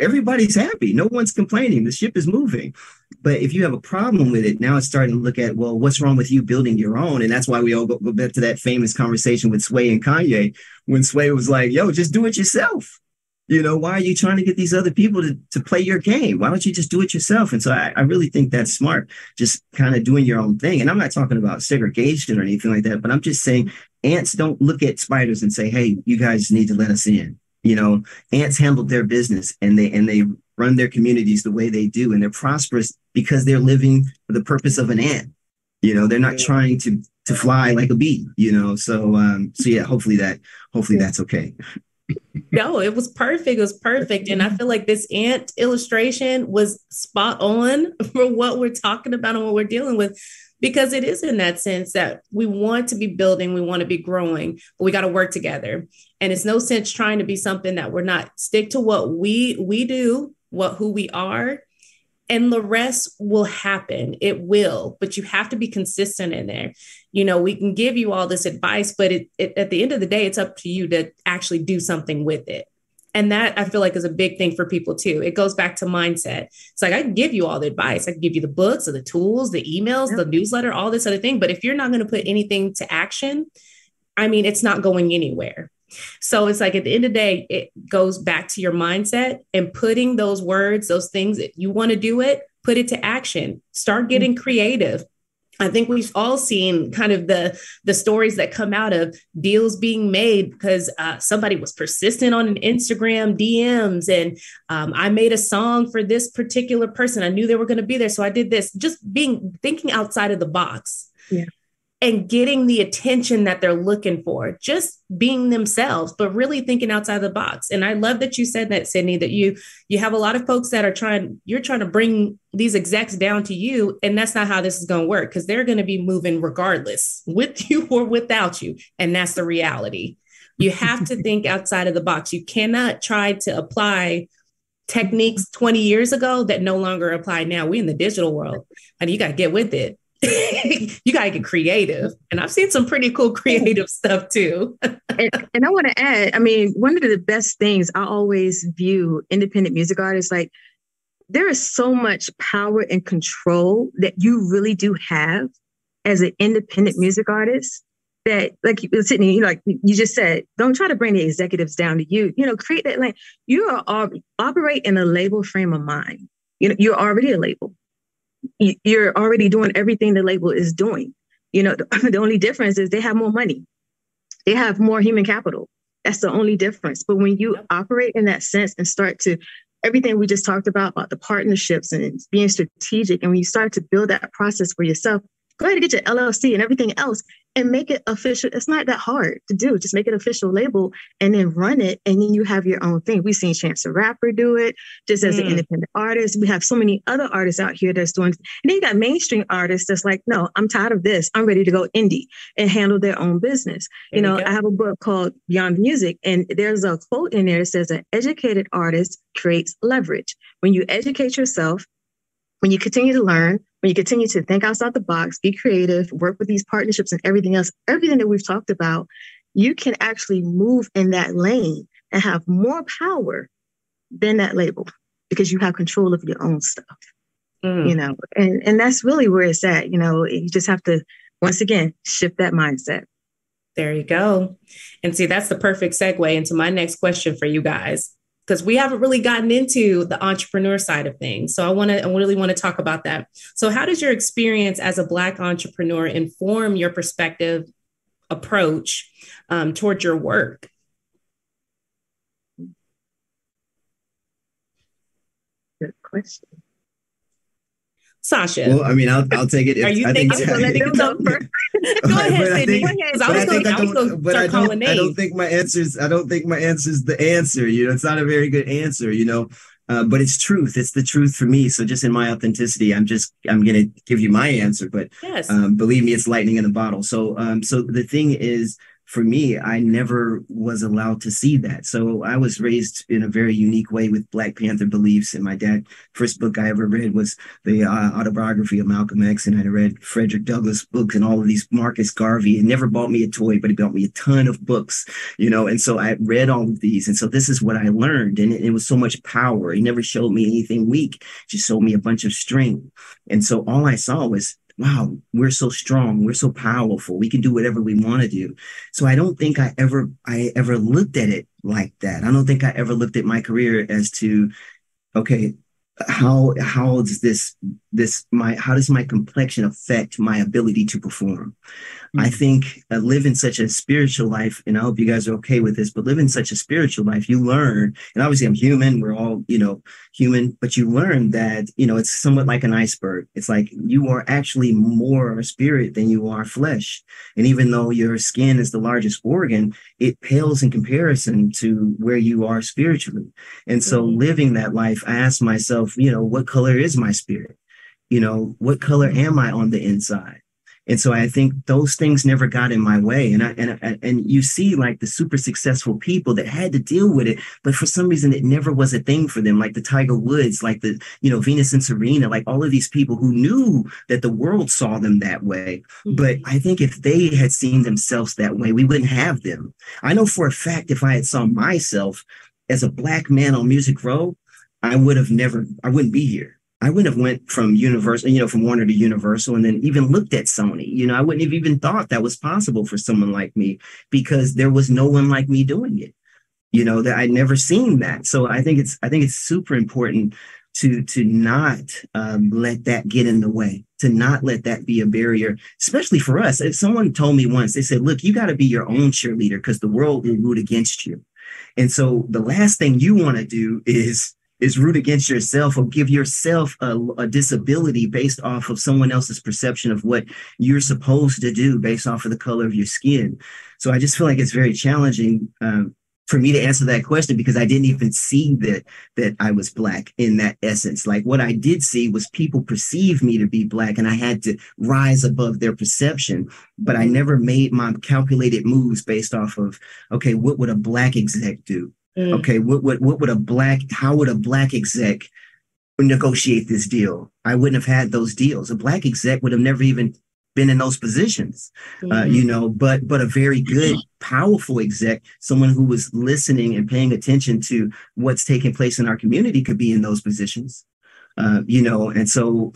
everybody's happy. No one's complaining. The ship is moving. But if you have a problem with it, now it's starting to look at, well, what's wrong with you building your own? And that's why we all go back to that famous conversation with Sway and Kanye, when Sway was like, yo, just do it yourself. Why are you trying to get these other people to play your game? Why don't you just do it yourself? And so I really think that's smart, just kind of doing your own thing. And I'm not talking about segregation or anything like that, but I'm just saying ants don't look at spiders and say, hey, you guys need to let us in. Ants handled their business and they run their communities the way they do. And they're prosperous because they're living for the purpose of an ant. They're not trying to fly like a bee, So yeah, hopefully that's okay. No, it was perfect. It was perfect. And I feel like this ant illustration was spot on for what we're talking about and what we're dealing with, because it is in that sense that we want to be building, we want to be growing, but we got to work together. And it's no sense trying to be something that we're not. Stick to what we do, who we are, and the rest will happen. It will, but you have to be consistent in there. We can give you all this advice, but at the end of the day, it's up to you to actually do something with it. And that I feel like is a big thing for people too. It goes back to mindset. It's like, I can give you all the advice. I can give you the books or the tools, the emails, the newsletter, all this other thing. But if you're not going to put anything to action, it's not going anywhere. So it's like, at the end of the day, it goes back to your mindset and putting those words, those things that you want to do it, put it to action, start getting creative. I think we've all seen kind of the stories that come out of deals being made because somebody was persistent on an Instagram DMs and I made a song for this particular person. I knew they were going to be there. So I did this, just thinking outside of the box. Yeah. And getting the attention that they're looking for, just being themselves, but really thinking outside the box. And I love that you said that, Sidney, that you have a lot of folks that you're trying to bring these execs down to you. And that's not how this is going to work, because they're going to be moving regardless, with you or without you. And that's the reality. You have to think outside of the box. You cannot try to apply techniques 20 years ago that no longer apply now. We're in the digital world, and you got to get with it. You got to get creative. And I've seen some pretty cool creative stuff too. and I want to add, one of the best things I always view independent music artists, like, there is so much power and control that you really do have as an independent music artist, that, like Sidney, like you just said, don't try to bring the executives down to you. Create that lane. You operate in a label frame of mind. You're already a label. You're already doing everything the label is doing. The only difference is they have more money. They have more human capital. That's the only difference. But when you operate in that sense and start to, everything we just talked about the partnerships and being strategic, and when you start to build that process for yourself, go ahead and get your LLC and everything else and make it official. It's not that hard to do. Just make it official label and then run it. And then you have your own thing. We've seen Chance the Rapper do it just as an independent artist. We have so many other artists out here that's doing, and then you got mainstream artists that's like, no, I'm tired of this. I'm ready to go indie and handle their own business. I have a book called Beyond Music, and there's a quote in there that says an educated artist creates leverage. When you educate yourself, when you continue to learn, when you continue to think outside the box, be creative, work with these partnerships and everything else, everything that we've talked about, you can actually move in that lane and have more power than that label, because you have control of your own stuff, and that's really where it's at. You just have to, once again, shift that mindset. There you go. And see, that's the perfect segue into my next question for you guys, because we haven't really gotten into the entrepreneur side of things. So I really want to talk about that. So how does your experience as a Black entrepreneur inform your perspective approach toward your work? Good question. Sasha. Well, I mean, I'll take it. Are you thinking? Go ahead, Sidney. I don't think my answer's the answer. You know, it's not a very good answer. You know, but it's truth. It's the truth for me. So just in my authenticity, I'm going to give you my answer. But yes, believe me, it's lightning in a bottle. So so the thing is, for me, I never was allowed to see that. So I was raised in a very unique way with Black Panther beliefs. And my dad, first book I ever read was the autobiography of Malcolm X. And I read Frederick Douglass books and all of these, Marcus Garvey. He never bought me a toy, but he bought me a ton of books, you know. And so I read all of these. And so this is what I learned. And it was so much power. He never showed me anything weak, just showed me a bunch of strength. And so all I saw was, wow, we're so strong. We're so powerful. We can do whatever we want to do. So I don't think I ever looked at it like that. I don't think I ever looked at my career as to, okay, how does my complexion affect my ability to perform? I think living such a spiritual life, and I hope you guys are okay with this, but living such a spiritual life, you learn, and obviously I'm human, we're all, you know, human, but you learn that, you know, it's somewhat like an iceberg. It's like you are actually more spirit than you are flesh. And even though your skin is the largest organ, it pales in comparison to where you are spiritually. And so living that life, I ask myself, you know, what color is my spirit? You know, what color am I on the inside? And so I think those things never got in my way. And you see like the super successful people that had to deal with it, but for some reason it never was a thing for them, like the Tiger Woods, like the, you know, Venus and Serena, like all of these people who knew that the world saw them that way. But I think if they had seen themselves that way, we wouldn't have them. I know for a fact, if I had saw myself as a Black man on Music Row, I wouldn't be here. I wouldn't have went from Universal, you know, from Warner to Universal, and then even looked at Sony. You know, I wouldn't have even thought that was possible for someone like me, because there was no one like me doing it. You know, that I'd never seen that. So I think it's super important to not let that get in the way, to not let that be a barrier, especially for us. If someone told me once, they said, look, you got to be your own cheerleader because the world will root against you. And so the last thing you want to do is root against yourself or give yourself a disability based off of someone else's perception of what you're supposed to do based off of the color of your skin. So I just feel like it's very challenging for me to answer that question, because I didn't even see that I was Black in that essence. Like what I did see was people perceive me to be Black, and I had to rise above their perception. But I never made my calculated moves based off of, okay, what would a Black exec do? Okay, how would a Black exec negotiate this deal? I wouldn't have had those deals. A Black exec would have never even been in those positions, you know, but a very good, powerful exec, someone who was listening and paying attention to what's taking place in our community, could be in those positions. You know, and so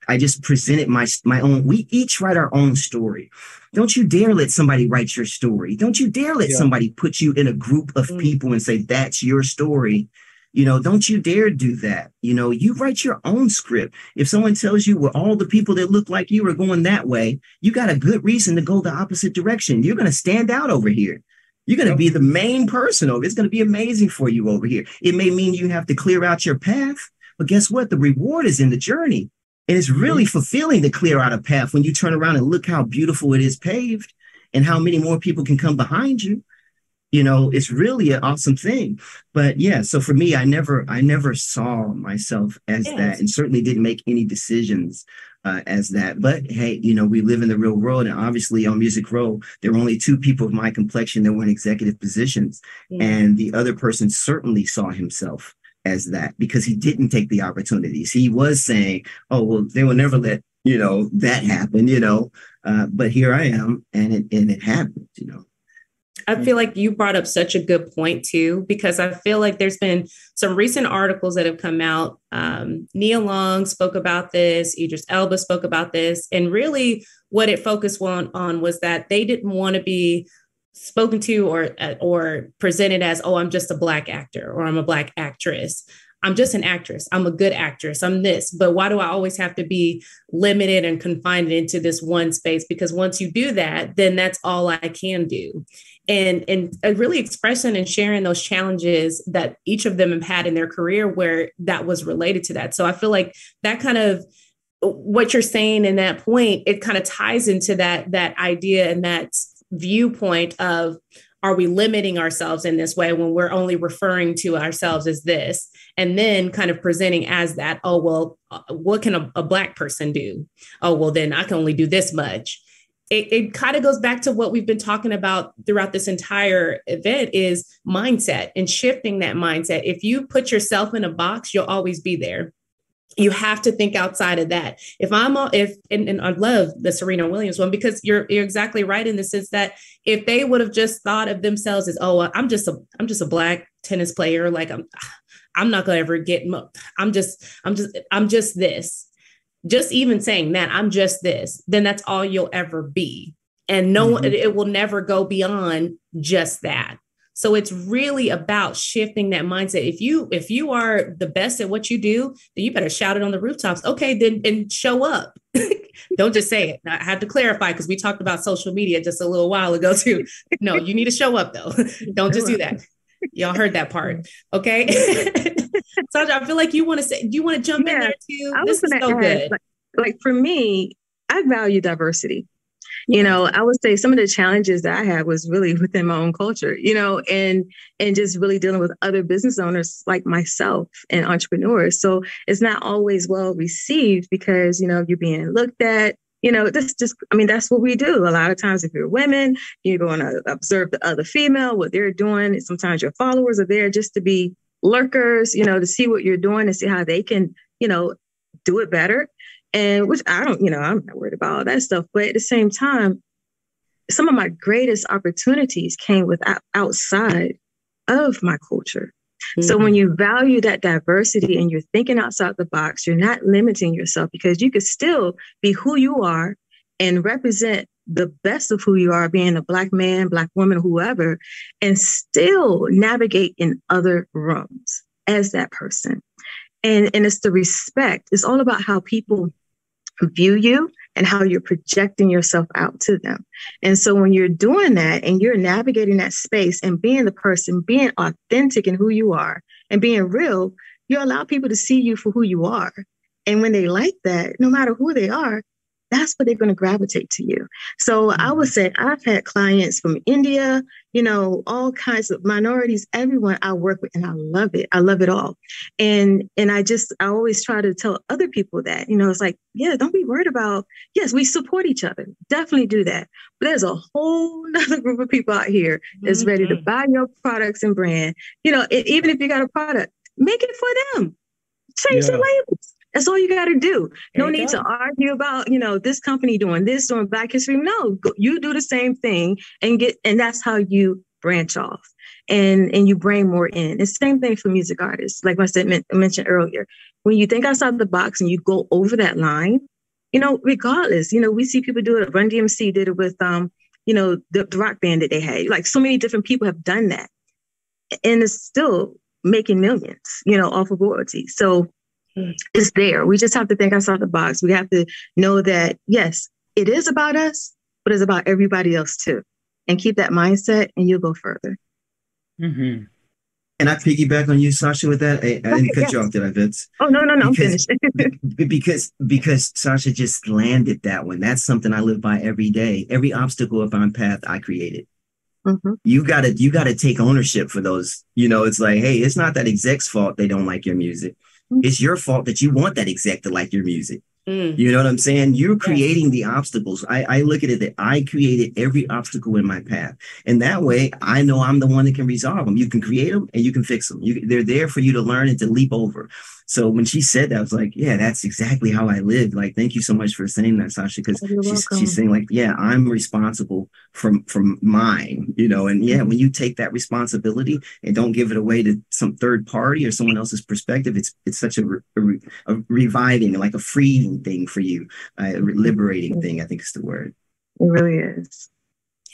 I just presented my own. We each write our own story. Don't you dare let somebody write your story. Don't you dare let somebody put you in a group of people and say, that's your story. You know, don't you dare do that. You know, you write your own script. If someone tells you, well, all the people that look like you are going that way, you got a good reason to go the opposite direction. You're going to stand out over here. You're going to be the main person over. It's going to be amazing for you over here. It may mean you have to clear out your path, but guess what? The reward is in the journey. And it's really fulfilling to clear out a path when you turn around and look how beautiful it is paved and how many more people can come behind you. You know, it's really an awesome thing. But yeah, so for me, I never saw myself as that, and certainly didn't make any decisions as that. But hey, you know, we live in the real world, and obviously on Music Row, there were only two people of my complexion that were in executive positions. And the other person certainly saw himself as that, because he didn't take the opportunities. He was saying, oh, well, they will never let, you know, that happen, you know, but here I am, and it happened, you know. I feel like you brought up such a good point too, because I feel like there's been some recent articles that have come out. Nia Long spoke about this, Idris Elba spoke about this, and really what it focused on was that they didn't want to be spoken to or presented as, oh, I'm just a Black actor or I'm a Black actress. I'm just an actress. I'm a good actress. I'm this, but why do I always have to be limited and confined into this one space? Because once you do that, then that's all I can do. And really expressing and sharing those challenges that each of them have had in their career where that was related to that. So I feel like that kind of what you're saying in that point, it kind of ties into that idea and that viewpoint of, are we limiting ourselves in this way when we're only referring to ourselves as this? And then kind of presenting as that, oh, well, what can a Black person do? Oh, well, then I can only do this much. It kind of goes back to what we've been talking about throughout this entire event is mindset and shifting that mindset. If you put yourself in a box, you'll always be there. You have to think outside of that. And I love the Serena Williams one, because you're exactly right in the sense that if they would have just thought of themselves as, oh, I'm just a Black tennis player, like I'm not gonna ever get, I'm just this. Just even saying that I'm just this, then that's all you'll ever be. And it will never go beyond just that. So it's really about shifting that mindset. If you are the best at what you do, then you better shout it on the rooftops. Okay, then and show up. Don't just say it. I have to clarify because we talked about social media just a little while ago too. No, you need to show up though. Don't just do that. Y'all heard that part. Okay. Sasha, I feel like you want to say, do you want to jump in there too? This is so good. Like for me, I value diversity. You know, I would say some of the challenges that I had was really within my own culture, you know, and just really dealing with other business owners like myself and entrepreneurs. So it's not always well received because, you know, you're being looked at. You know, that's what we do. A lot of times, if you're women, you're going to observe the other female, what they're doing. Sometimes your followers are there just to be lurkers, you know, to see what you're doing and see how they can, you know, do it better. And which I'm not worried about all that stuff. But at the same time, some of my greatest opportunities came outside of my culture. Mm-hmm. So when you value that diversity and you're thinking outside the box, you're not limiting yourself because you could still be who you are and represent the best of who you are, being a Black man, Black woman, whoever, and still navigate in other rooms as that person. And it's the respect. It's all about how people view you and how you're projecting yourself out to them. And so when you're doing that and you're navigating that space and being the person, being authentic in who you are and being real, you allow people to see you for who you are. And when they like that, no matter who they are, that's what they're going to gravitate to you. So I would say I've had clients from India, you know, all kinds of minorities, everyone I work with, and I love it. I love it all. And I always try to tell other people that, you know, it's like, yeah, don't be worried about, yes, we support each other. Definitely do that. But there's a whole nother group of people out here that's ready to buy your products and brand. You know, even if you got a product, make it for them. Change the labels. That's all you got to do. No need to argue about, you know, this company doing this, doing Black History. No, you do the same thing and that's how you branch off and you bring more in. It's the same thing for music artists. Like I mentioned earlier, when you think outside the box and you go over that line, you know, regardless, you know, we see people do it. Run DMC did it with, you know, the rock band that they had. Like so many different people have done that and it's still making millions, you know, off of royalties. So it's there. We just have to think outside the box. We have to know that, yes, it is about us, but it's about everybody else too. And keep that mindset and you'll go further. Mm-hmm. Can I piggyback on you, Sasha, with that? I didn't cut you off, did I, Vince? Oh, no, I'm finished. because Sasha just landed that one. That's something I live by every day. Every obstacle up on path I created. Mm-hmm. You gotta take ownership for those. You know, it's like, hey, it's not that exec's fault they don't like your music. It's your fault that you want that exec to like your music. You know what I'm saying? You're creating the obstacles. I look at it that I created every obstacle in my path. And that way, I know I'm the one that can resolve them. You can create them and you can fix them. They're there for you to learn and to leap over. So when she said that, I was like, yeah, that's exactly how I live. Like, thank you so much for saying that, Sasha, because she's saying like, yeah, I'm responsible from mine, you know, and yeah, when you take that responsibility and don't give it away to some third party or someone else's perspective, it's such a reviving, like a freeing thing for you, a liberating thing, I think is the word. It really is.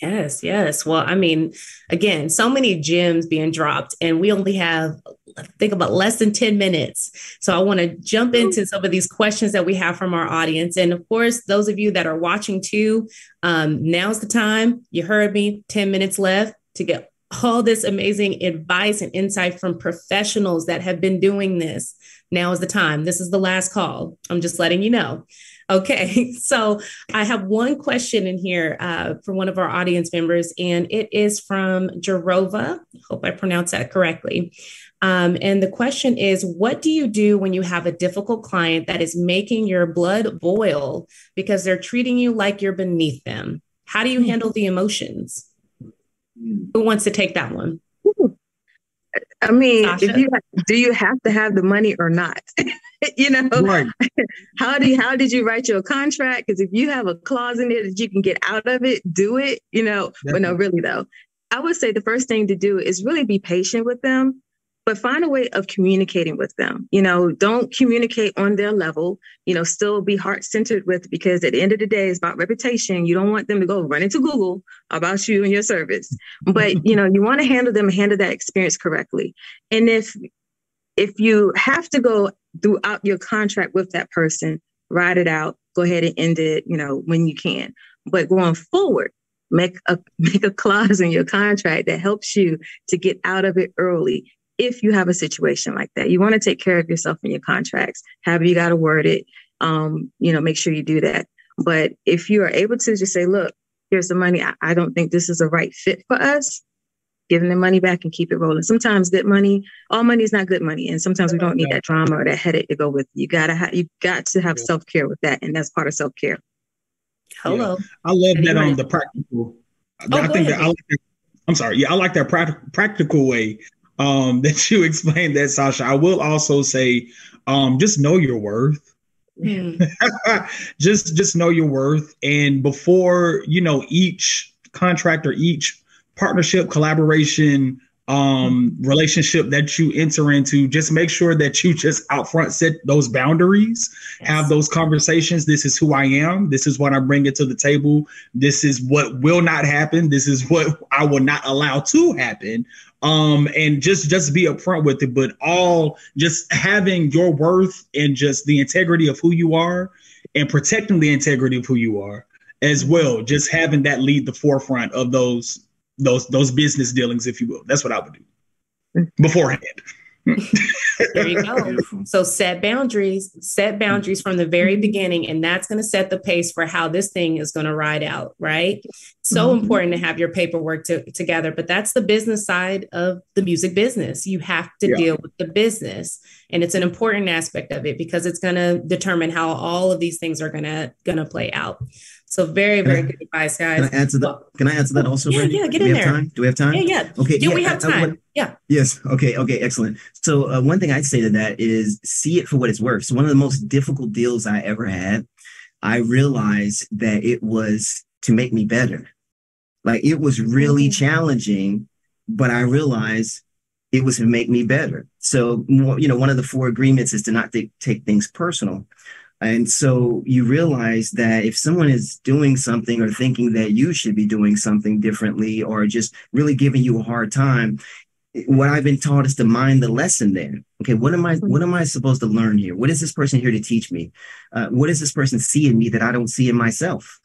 Yes, yes. Well, I mean, again, so many gems being dropped, and we only have, I think, about less than 10 minutes. So I want to jump into some of these questions that we have from our audience. And of course, those of you that are watching too, now's the time. You heard me, 10 minutes left to get all this amazing advice and insight from professionals that have been doing this. Now is the time. This is the last call. I'm just letting you know. Okay, so I have one question in here from one of our audience members, and it is from Jarova. Hope I pronounced that correctly. And the question is, what do you do when you have a difficult client that is making your blood boil because they're treating you like you're beneath them? How do you handle the emotions? Who wants to take that one? I mean, do you have to have the money or not? Right. How did you write your contract? Because if you have a clause in there that you can get out of it, do it, but no, really though, I would say the first thing to do is really be patient with them, but find a way of communicating with them. Don't communicate on their level, still be heart-centered with, because at the end of the day, it's about reputation. You don't want them to go run into Google about you and your service, but you want to handle that experience correctly. And if you have to go throughout your contract with that person, ride it out, go ahead and end it, when you can. But going forward, make a clause in your contract that helps you to get out of it early. If you have a situation like that, you want to take care of yourself in your contracts, however you got to word it, make sure you do that. But if you are able to just say, look, here's the money. I don't think this is a right fit for us. Give them the money back and keep it rolling. Sometimes all money is not good money. And sometimes we don't need that drama or that headache to go with it. You got to have self-care with that. And that's part of self-care. Hello. Yeah. I love that on the practical. I like that practical way that you explained that, Sasha. I will also say, just know your worth. just know your worth. And before, each contract or each partnership, collaboration, relationship that you enter into, just make sure that you just out front set those boundaries, have those conversations. This is who I am. This is what I'm bringing to the table. This is what will not happen. This is what I will not allow to happen. And just be upfront with it, but all just having your worth and just the integrity of who you are and protecting the integrity of who you are as well. Just having that lead the forefront of those business dealings, if you will. That's what I would do beforehand. There you go. So set boundaries from the very beginning, and that's going to set the pace for how this thing is going to ride out, right? So important to have your paperwork together, but that's the business side of the music business. You have to deal with the business, and it's an important aspect of it because it's going to determine how all of these things are going to play out. So very, very good advice, guys. Can I add to that also? Yeah, Brandi? get in there. Do we have time? Yeah. Okay. Do we have time? Yeah. Yes. Okay. Excellent. So one thing I'd say to that is see it for what it's worth. So one of the most difficult deals I ever had, I realized that it was to make me better. Like it was really challenging, but I realized it was to make me better. So, one of the 4 agreements is to not take things personal. And so you realize that if someone is doing something or thinking that you should be doing something differently or just really giving you a hard time, what I've been taught is to mind the lesson there. Okay, what am I supposed to learn here? What is this person here to teach me? What does this person see in me that I don't see in myself?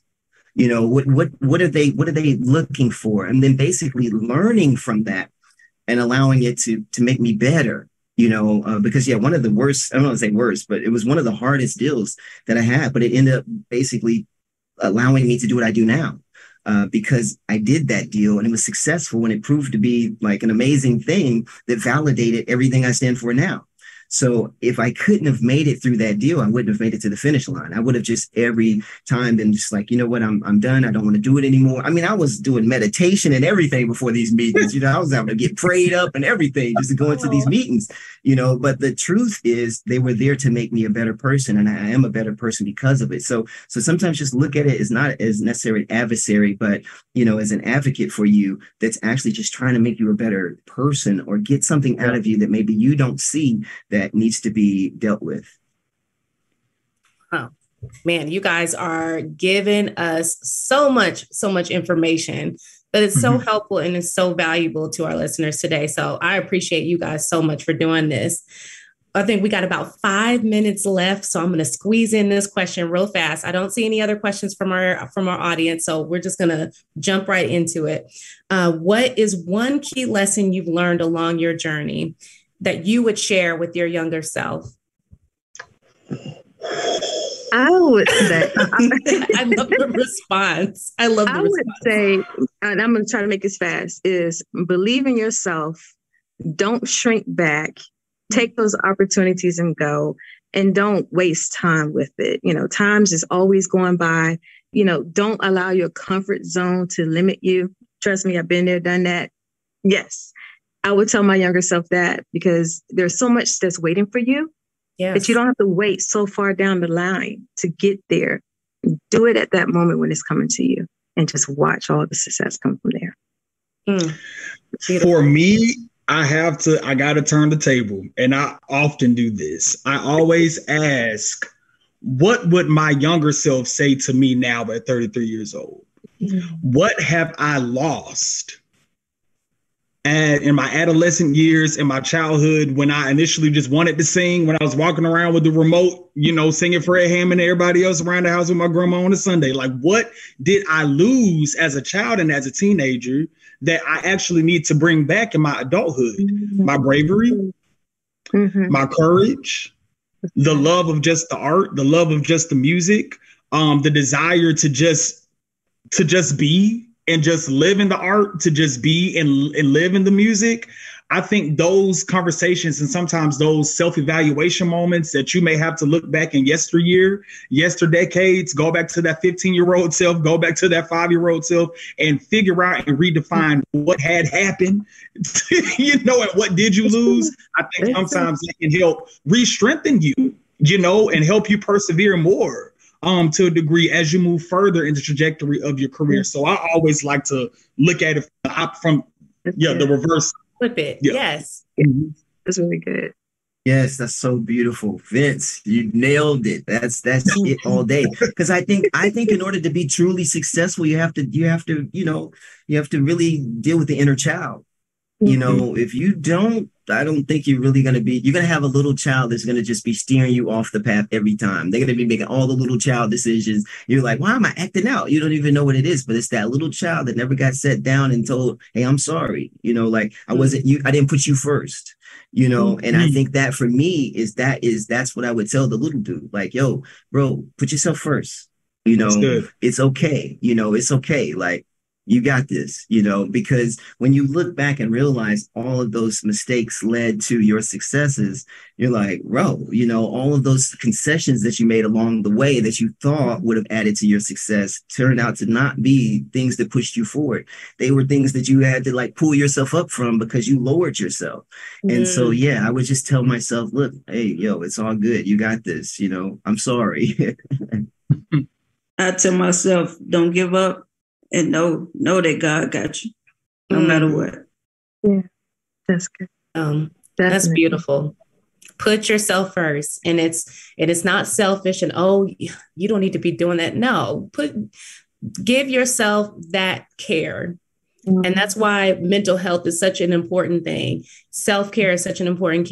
What are they looking for? And then basically learning from that and allowing it to make me better. Because one of the worst, I don't want to say worst, but it was one of the hardest deals that I had, but it ended up basically allowing me to do what I do now. Because I did that deal and it was successful and it proved to be like an amazing thing that validated everything I stand for now. So if I couldn't have made it through that deal, I wouldn't have made it to the finish line. I would have just every time been just like, you know what, I'm done. I don't want to do it anymore. I mean, I was doing meditation and everything before these meetings. I was having to get prayed up and everything just to go into these meetings, but the truth is they were there to make me a better person. And I am a better person because of it. So sometimes just look at it as not as necessarily an adversary, but, as an advocate for you that's actually just trying to make you a better person or get something out of you that maybe you don't see that needs to be dealt with. Oh, Man, you guys are giving us so much information, but it's so helpful and it's so valuable to our listeners today. So I appreciate you guys so much for doing this. I think we got about 5 minutes left, so I'm going to squeeze in this question real fast. I don't see any other questions from our audience, so we're just going to jump right into it. What is one key lesson you've learned along your journey that you would share with your younger self? I would say, I love the response. I would say, and I'm going to try to make this fast, is believe in yourself. Don't shrink back. Take those opportunities and go, and don't waste time with it. You know, time's is always going by. You know, don't allow your comfort zone to limit you. Trust me, I've been there, done that. Yes, I would tell my younger self that, because there's so much that's waiting for you. Yes. That you don't have to wait so far down the line to get there. Do it at that moment when it's coming to you, and just watch all the success come from there. For me, I got to turn the table, and I often do this. I always ask, what would my younger self say to me now at 33 years old? What have I lost? And in my adolescent years, in my childhood, when I initially just wanted to sing, when I was walking around with the remote, you know, singing Fred Hammond and everybody else around the house with my grandma on a Sunday, like, what did I lose as a child and as a teenager that I actually need to bring back in my adulthood? My bravery, my courage, the love of just the art, the love of just the music, the desire to just be and just live in the art, to just be and live in the music. I think those conversations and sometimes those self-evaluation moments that you may have to look back in yesterdecades, go back to that 15-year-old self, go back to that 5-year-old self, and figure out and redefine what had happened, you know, and what did you lose? I think sometimes it can help re-strengthen you, you know, and help you persevere more to a degree as you move further in the trajectory of your career. So I always like to look at it from the reverse. Flip it. Yeah. Yes. That's really good. Yes, that's so beautiful. Vince, you nailed it. That's it all day. Because I think in order to be truly successful, you have to really deal with the inner child. You know, if you don't, I don't think you're going to have a little child that's going to just be steering you off the path every time. They're going to be making all the little child decisions. You're like, why am I acting out? You don't even know what it is, but it's that little child that never got set down and told, hey, I'm sorry. You know, like I didn't put you first, you know? And I think that for me that's what I would tell the little dude. Like, yo, bro, put yourself first. You know, it's okay. You know, it's okay. Like, you got this, you know, because when you look back and realize all of those mistakes led to your successes, you're like, bro, you know, all of those concessions that you made along the way that you thought would have added to your success turned out to not be things that pushed you forward. They were things that you had to like pull yourself up from because you lowered yourself. And so, yeah, I would just tell myself, look, hey, yo, it's all good. You got this, you know, I'm sorry. I tell myself, don't give up. And know that God got you, no matter what. Yeah, that's good. That's beautiful. Put yourself first, and it's not selfish. And you don't need to be doing that. No, give yourself that care, and that's why mental health is such an important thing. Self-care is such an important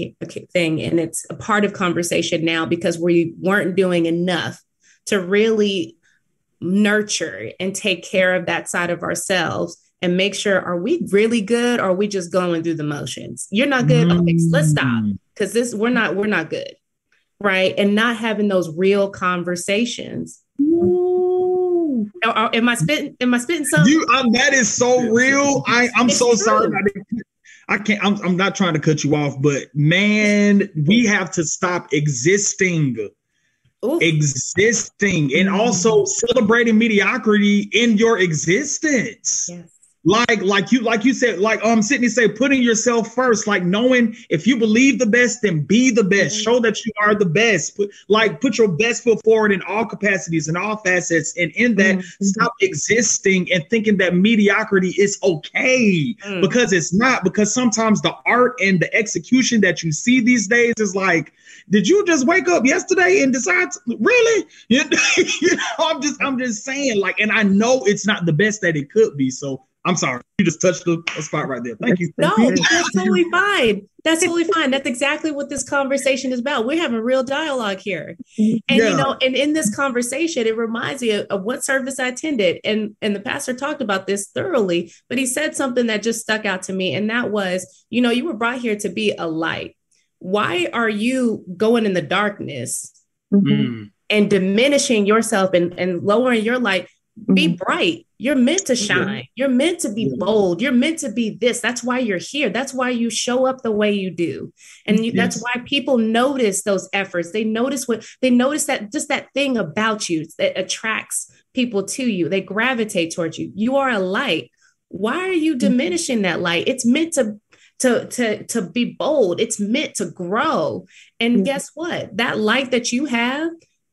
thing, and it's a part of conversation now because we weren't doing enough to really nurture and take care of that side of ourselves and make sure, are we really good or are we just going through the motions? You're not good. Okay, so let's stop, because we're not good, right? And not having those real conversations. Am I spitting something? That is so real. I'm so sorry. I'm not trying to cut you off, but man, we have to stop existing. Existing and also celebrating mediocrity in your existence. Yes. like you said, like Sidney said, putting yourself first, like knowing if you believe the best, then be the best. Show that you are the best. Put your best foot forward in all capacities and all facets. And in that, stop existing and thinking that mediocrity is okay, because it's not. Because sometimes the art and the execution that you see these days is like, did you just wake up yesterday and decide really? You know, I'm just saying, like, and I know it's not the best that it could be. So I'm sorry, you just touched the spot right there. Thank you. No, that's totally fine. That's totally fine. That's exactly what this conversation is about. We're having real dialogue here. And, you know, and in this conversation, it reminds me of what service I attended. And the pastor talked about this thoroughly, but he said something that just stuck out to me. And that was, you know, you were brought here to be a light. Why are you going in the darkness and diminishing yourself and lowering your light? Be bright. You're meant to shine. You're meant to be bold. You're meant to be this. That's why you're here. That's why you show up the way you do. And that's why people notice those efforts. They notice that just that thing about you that attracts people to you. They gravitate towards you. You are a light. Why are you diminishing that light? It's meant to be bold. It's meant to grow. And guess what? That light that you have,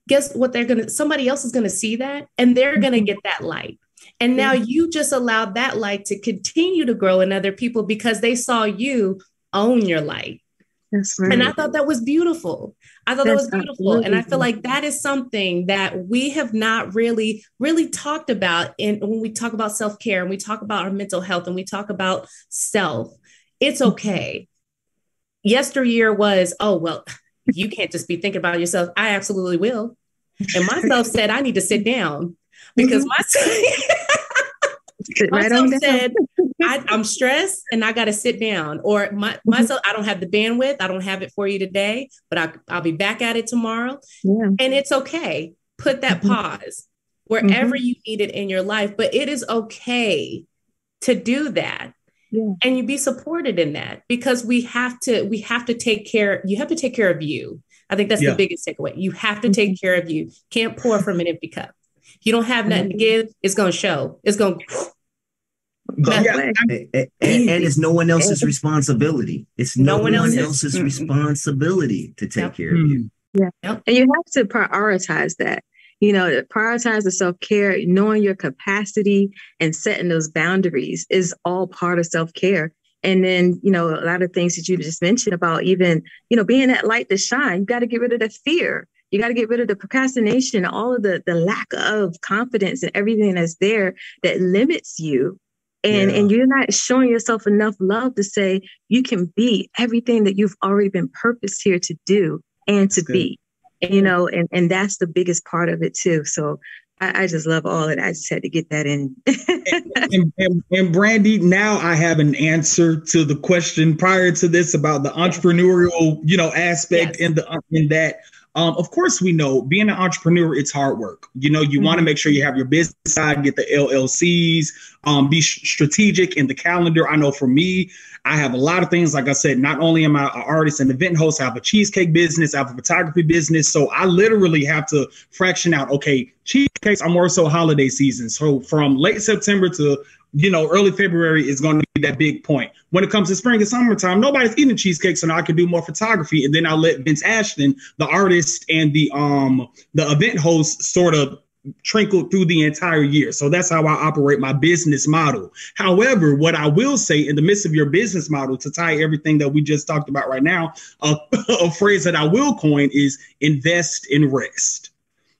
guess what somebody else is going to see that and they're going to get that light. And now you just allowed that light to continue to grow in other people because they saw you own your light. That's right. And I thought that was beautiful. That was beautiful. And I feel like that is something that we have not really talked about when we talk about self-care and we talk about our mental health and we talk about self. It's okay. Yesteryear was, oh, well, you can't just be thinking about yourself. I absolutely will. And myself said, I need to sit down because myself said, I'm stressed and I got to sit down. Or myself, I don't have the bandwidth. I don't have it for you today, but I'll be back at it tomorrow. Yeah. And it's okay. Put that pause wherever you need it in your life. But it is okay to do that. Yeah. And you be supported in that because we have to take care. You have to take care of you. I think that's the biggest takeaway. You have to take care of you. Can't pour from an empty cup. If you don't have nothing to give, it's going to show. It's going to. And it's no one else's responsibility. It's no one else's responsibility to take care of you. Yeah. Yep. And you have to prioritize that. You know, prioritize the self-care, knowing your capacity and setting those boundaries is all part of self-care. And then, you know, a lot of things that you just mentioned about even, you know, being that light to shine, you got to get rid of the fear. You got to get rid of the procrastination, all of the lack of confidence and everything that's there that limits you. And you're not showing yourself enough love to say you can be everything that you've already been purposed here to do and to be. You know, and that's the biggest part of it too. So I just love all of it. I just had to get that in. and Brandi, now I have an answer to the question prior to this about the entrepreneurial, you know, aspect in that. Of course, we know being an entrepreneur, it's hard work. You know, you want to make sure you have your business side, get the LLCs, be strategic in the calendar. I know for me, I have a lot of things. Like I said, not only am I an artist and event host, I have a cheesecake business, I have a photography business. So I literally have to fraction out, okay, cheesecakes are more so holiday season. So from late September to, you know, early February is going to be that big point. When it comes to spring and summertime, nobody's eating cheesecakes, so now I can do more photography. And then I'll let Vince Ashton, the artist and the event host, sort of trickle through the entire year. So that's how I operate my business model. However, what I will say in the midst of your business model, to tie everything that we just talked about right now, a phrase that I will coin is invest in rest.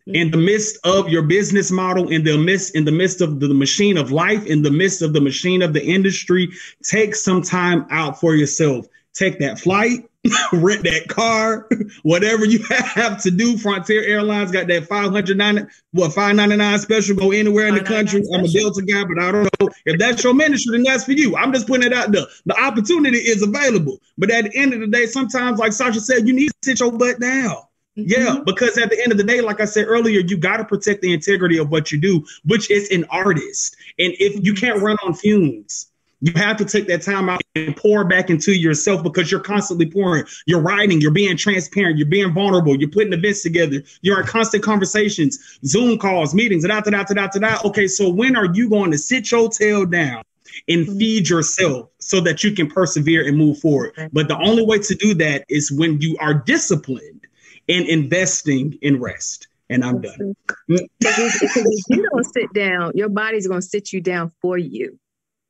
In the midst of your business model, in the midst of the machine of life, in the midst of the machine of the industry, take some time out for yourself. Take that flight, rent that car, whatever you have to do. Frontier Airlines got that $599 special. Go anywhere in the country. I'm a Delta guy, but I don't know if that's your ministry, then that's for you. I'm just putting it out there. The opportunity is available, but at the end of the day, sometimes, like Sasha said, you need to sit your butt down. Yeah, because at the end of the day, like I said earlier, you got to protect the integrity of what you do, which is an artist. And if you can't run on fumes, you have to take that time out and pour back into yourself because you're constantly pouring. You're writing, you're being transparent, you're being vulnerable, you're putting events together, you're in constant conversations, Zoom calls, meetings, Okay, so when are you going to sit your tail down and feed yourself so that you can persevere and move forward. But the only way to do that is when you are disciplined and investing in rest. And I'm done. If you don't sit down, your body's going to sit you down for you.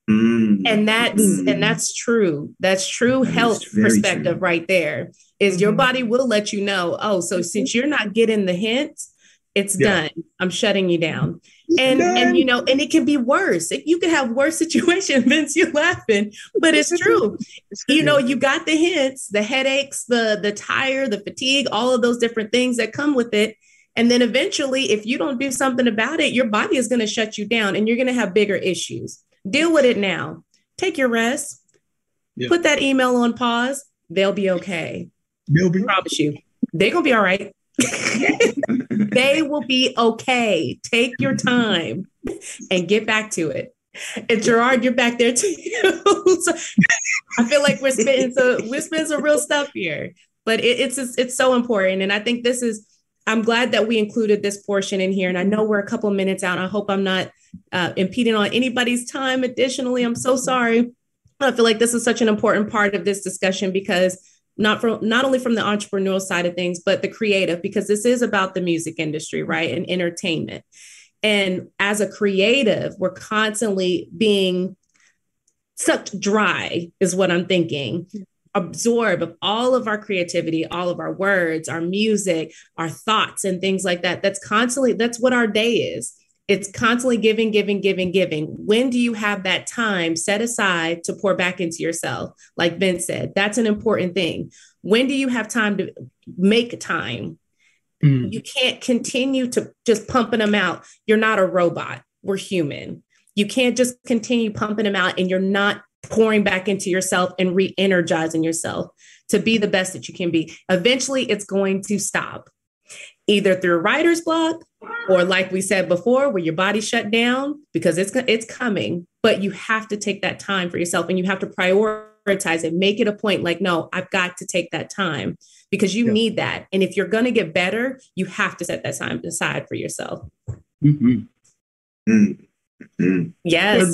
And that's true. That's true health perspective right there. Is your body will let you know, oh, so since you're not getting the hints, it's done. I'm shutting you down. And you know, and it can be worse. You can have worse situations. Vince, you're laughing, but it's true. You know, you got the hints, the headaches, the tire, the fatigue, all of those different things that come with it. And then eventually, if you don't do something about it, your body is going to shut you down and you're going to have bigger issues. Deal with it now. Take your rest. Put that email on pause. They'll be okay. I promise you. They're going to be all right. They will be okay. Take your time and get back to it. And Gerard, you're back there too. So I feel like we're spitting some real stuff here, but it's so important. And I think I'm glad that we included this portion in here. And I know we're a couple of minutes out. I hope I'm not impeding on anybody's time. Additionally, I'm so sorry. I feel like this is such an important part of this discussion because not only from the entrepreneurial side of things, but the creative, because this is about the music industry, right? And entertainment. And as a creative, we're constantly being sucked dry is what I'm thinking. Absorb of all of our creativity, all of our words, our music, our thoughts and things like that. That's what our day is. It's constantly giving. When do you have that time set aside to pour back into yourself? Like Vince said, that's an important thing. When do you have time to make time? You can't continue to just pumping them out. You're not a robot. We're human. You can't just continue pumping them out and you're not pouring back into yourself and re-energizing yourself to be the best that you can be. Eventually, it's going to stop, either through writer's block or like we said before, where your body shut down because it's coming. But you have to take that time for yourself and you have to prioritize it. Make it a point like, no, I've got to take that time because you need that. And if you're going to get better, you have to set that time aside for yourself. Yes.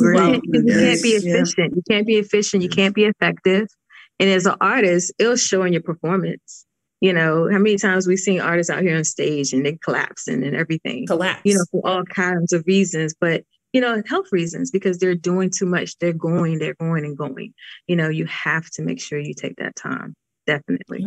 You can't be efficient. You can't be efficient. You can't be effective. And as an artist, it'll show in your performance. You know, how many times we've seen artists out here on stage and they collapsing and everything. You know, for all kinds of reasons. But, you know, health reasons, because they're doing too much. They're going and going. You know, you have to make sure you take that time. Definitely.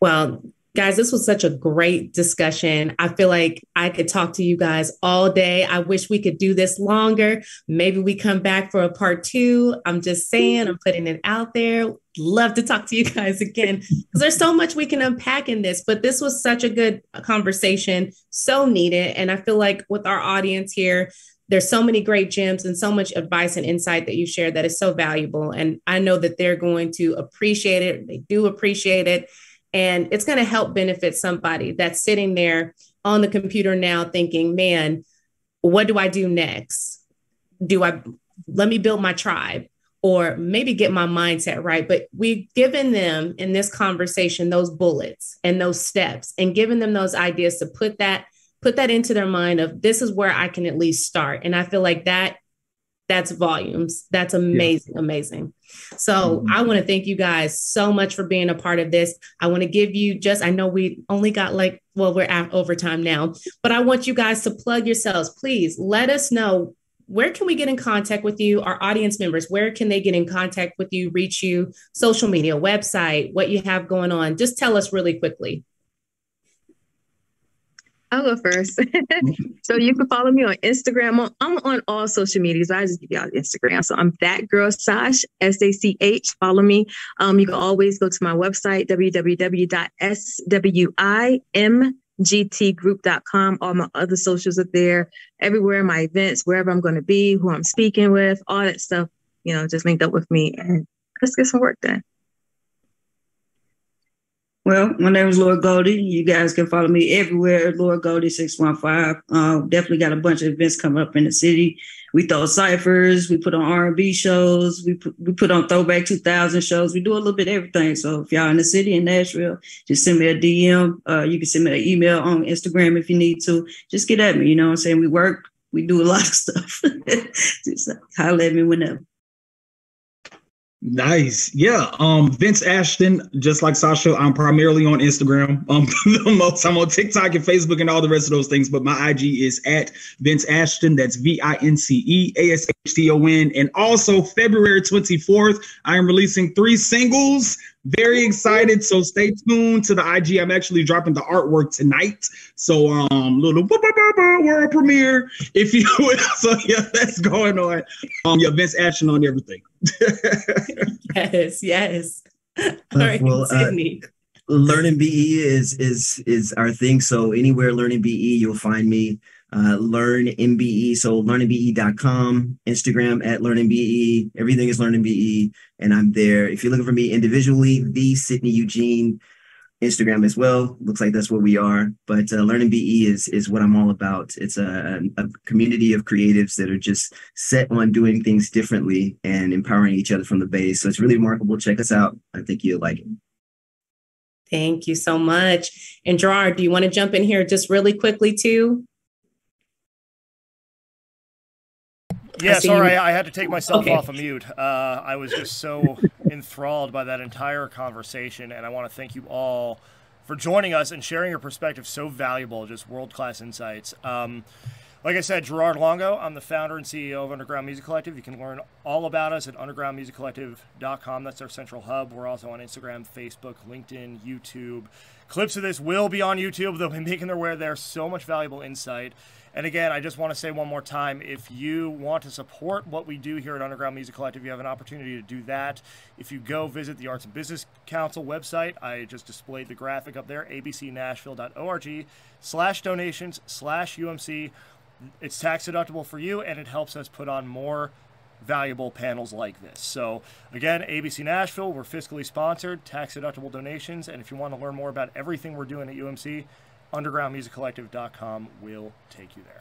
Well, guys, this was such a great discussion. I feel like I could talk to you guys all day. I wish we could do this longer. Maybe we come back for a part 2. I'm just saying, I'm putting it out there. Love to talk to you guys again because there's so much we can unpack in this, but this was such a good conversation, so needed. And I feel like with our audience here, there's so many great gems and so much advice and insight that you shared that is so valuable. And I know that they're going to appreciate it. They do appreciate it. And it's going to help benefit somebody that's sitting there on the computer now thinking, man, what do I do next? Let me build my tribe or maybe get my mindset right. But we've given them in this conversation those bullets and those steps and given them those ideas to put that into their mind of this is where I can at least start. And I feel like that's volumes. That's amazing, amazing. So I want to thank you guys so much for being a part of this. I want to give you I know we only got we're at overtime now, but I want you guys to plug yourselves. Please let us know, where can we get in contact with you? Our audience members, where can they get in contact with you, reach you, social media, website, what you have going on? Just tell us really quickly. I'll go first. So you can follow me on Instagram. I'm on all social medias. I just give y'all Instagram. So I'm That Girl Sash, SACH. Follow me. You can always go to my website, www.swimgtgroup.com. All my other socials are there. Everywhere, my events, wherever I'm going to be, who I'm speaking with, all that stuff, just linked up with me. And let's get some work done. Well, my name is Lord Goldie. You guys can follow me everywhere, Lord Goldie 615. Definitely got a bunch of events coming up in the city. We throw ciphers. We put on R&B shows. We put on Throwback 2000 shows. We do a little bit of everything. So if y'all in the city in Nashville, just send me a DM. You can send me an email on Instagram if you need to. Just get at me. You know what I'm saying? We work we do a lot of stuff. Just holler at me whenever. Nice. Yeah. Vince Ashton, just like Sasha, I'm primarily on Instagram. The most I'm on TikTok and Facebook and all the rest of those things, but my IG is at Vince Ashton. That's VinceAshton. And also February 24th, I am releasing 3 singles. Very excited. So stay tuned to the IG. I'm actually dropping the artwork tonight. So little world premiere, if you will. So yeah, that's going on. Yeah, Vince Ashton on everything. Yes. All right, well, Sidney. Learning BE is our thing. So anywhere Learning BE, you'll find me. Learn MBE. So learningbe.com, Instagram at Learning BE. Everything is Learning BE, and I'm there. If you're looking for me individually, the Sidney Eugene, Instagram as well. Looks like that's where we are. But Learning BE is what I'm all about. It's a community of creatives that are just set on doing things differently and empowering each other from the base. So it's really remarkable. Check us out. I think you'll like it. Thank you so much. And Gerard, do you want to jump in here just really quickly too? Yeah, sorry, I had to take myself off of mute. I was just so enthralled by that entire conversation, and I want to thank you all for joining us and sharing your perspective. So valuable, just world-class insights. Like I said, Gerard Longo, I'm the founder and CEO of Underground Music Collective. You can learn all about us at undergroundmusiccollective.com. That's our central hub. We're also on Instagram, Facebook, LinkedIn, YouTube. Clips of this will be on YouTube. They'll be making their way there. So much valuable insight. And again, I just want to say one more time, if you want to support what we do here at Underground Music Collective, you have an opportunity to do that. If you go visit the Arts and Business Council website, I just displayed the graphic up there, abcnashville.org/donations/UMC. It's tax deductible for you, and it helps us put on more valuable panels like this. So again, ABC Nashville, we're fiscally sponsored, tax deductible donations. And if you want to learn more about everything we're doing at UMC, undergroundmusiccollective.com will take you there.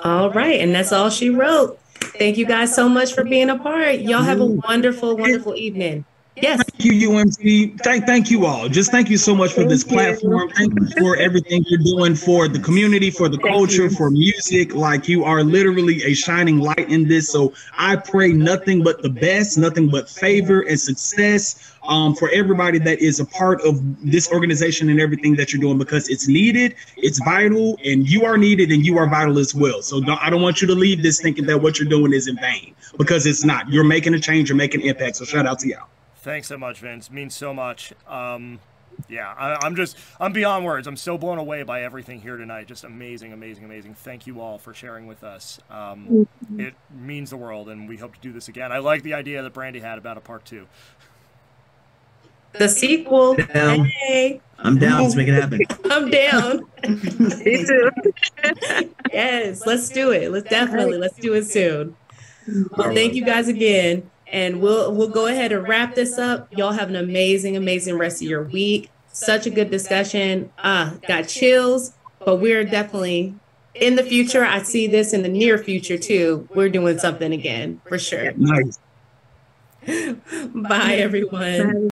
All right. And that's all she wrote. Thank you guys so much for being a part. Y'all have a wonderful, wonderful evening. Yes. Thank you, UMC. Thank you all. Just thank you so much for this platform. Thank you for everything you're doing for the community, for the culture, for music. Like, you are literally a shining light in this. So I pray nothing but the best, nothing but favor and success for everybody that is a part of this organization and everything that you're doing, because it's needed, it's vital, and you are needed and you are vital as well. So I don't want you to leave this thinking that what you're doing is in vain, because it's not. You're making a change, you're making an impact. So shout out to y'all. Thanks so much, Vince. Means so much. Yeah, I'm beyond words. I'm so blown away by everything here tonight. Just amazing, amazing, amazing. Thank you all for sharing with us. It means the world, and we hope to do this again. I like the idea that Brandi had about a part 2. The sequel. Hey. I'm down. Let's make it happen. I'm down. Me too. Yes, let's do it. Let's do it soon. Well, thank you guys again. And we'll go ahead and wrap this up. Y'all have an amazing, amazing rest of your week. Such a good discussion. Got chills, but we're definitely in the future. I see this in the near future too. We're doing something again for sure. Nice. Bye, everyone.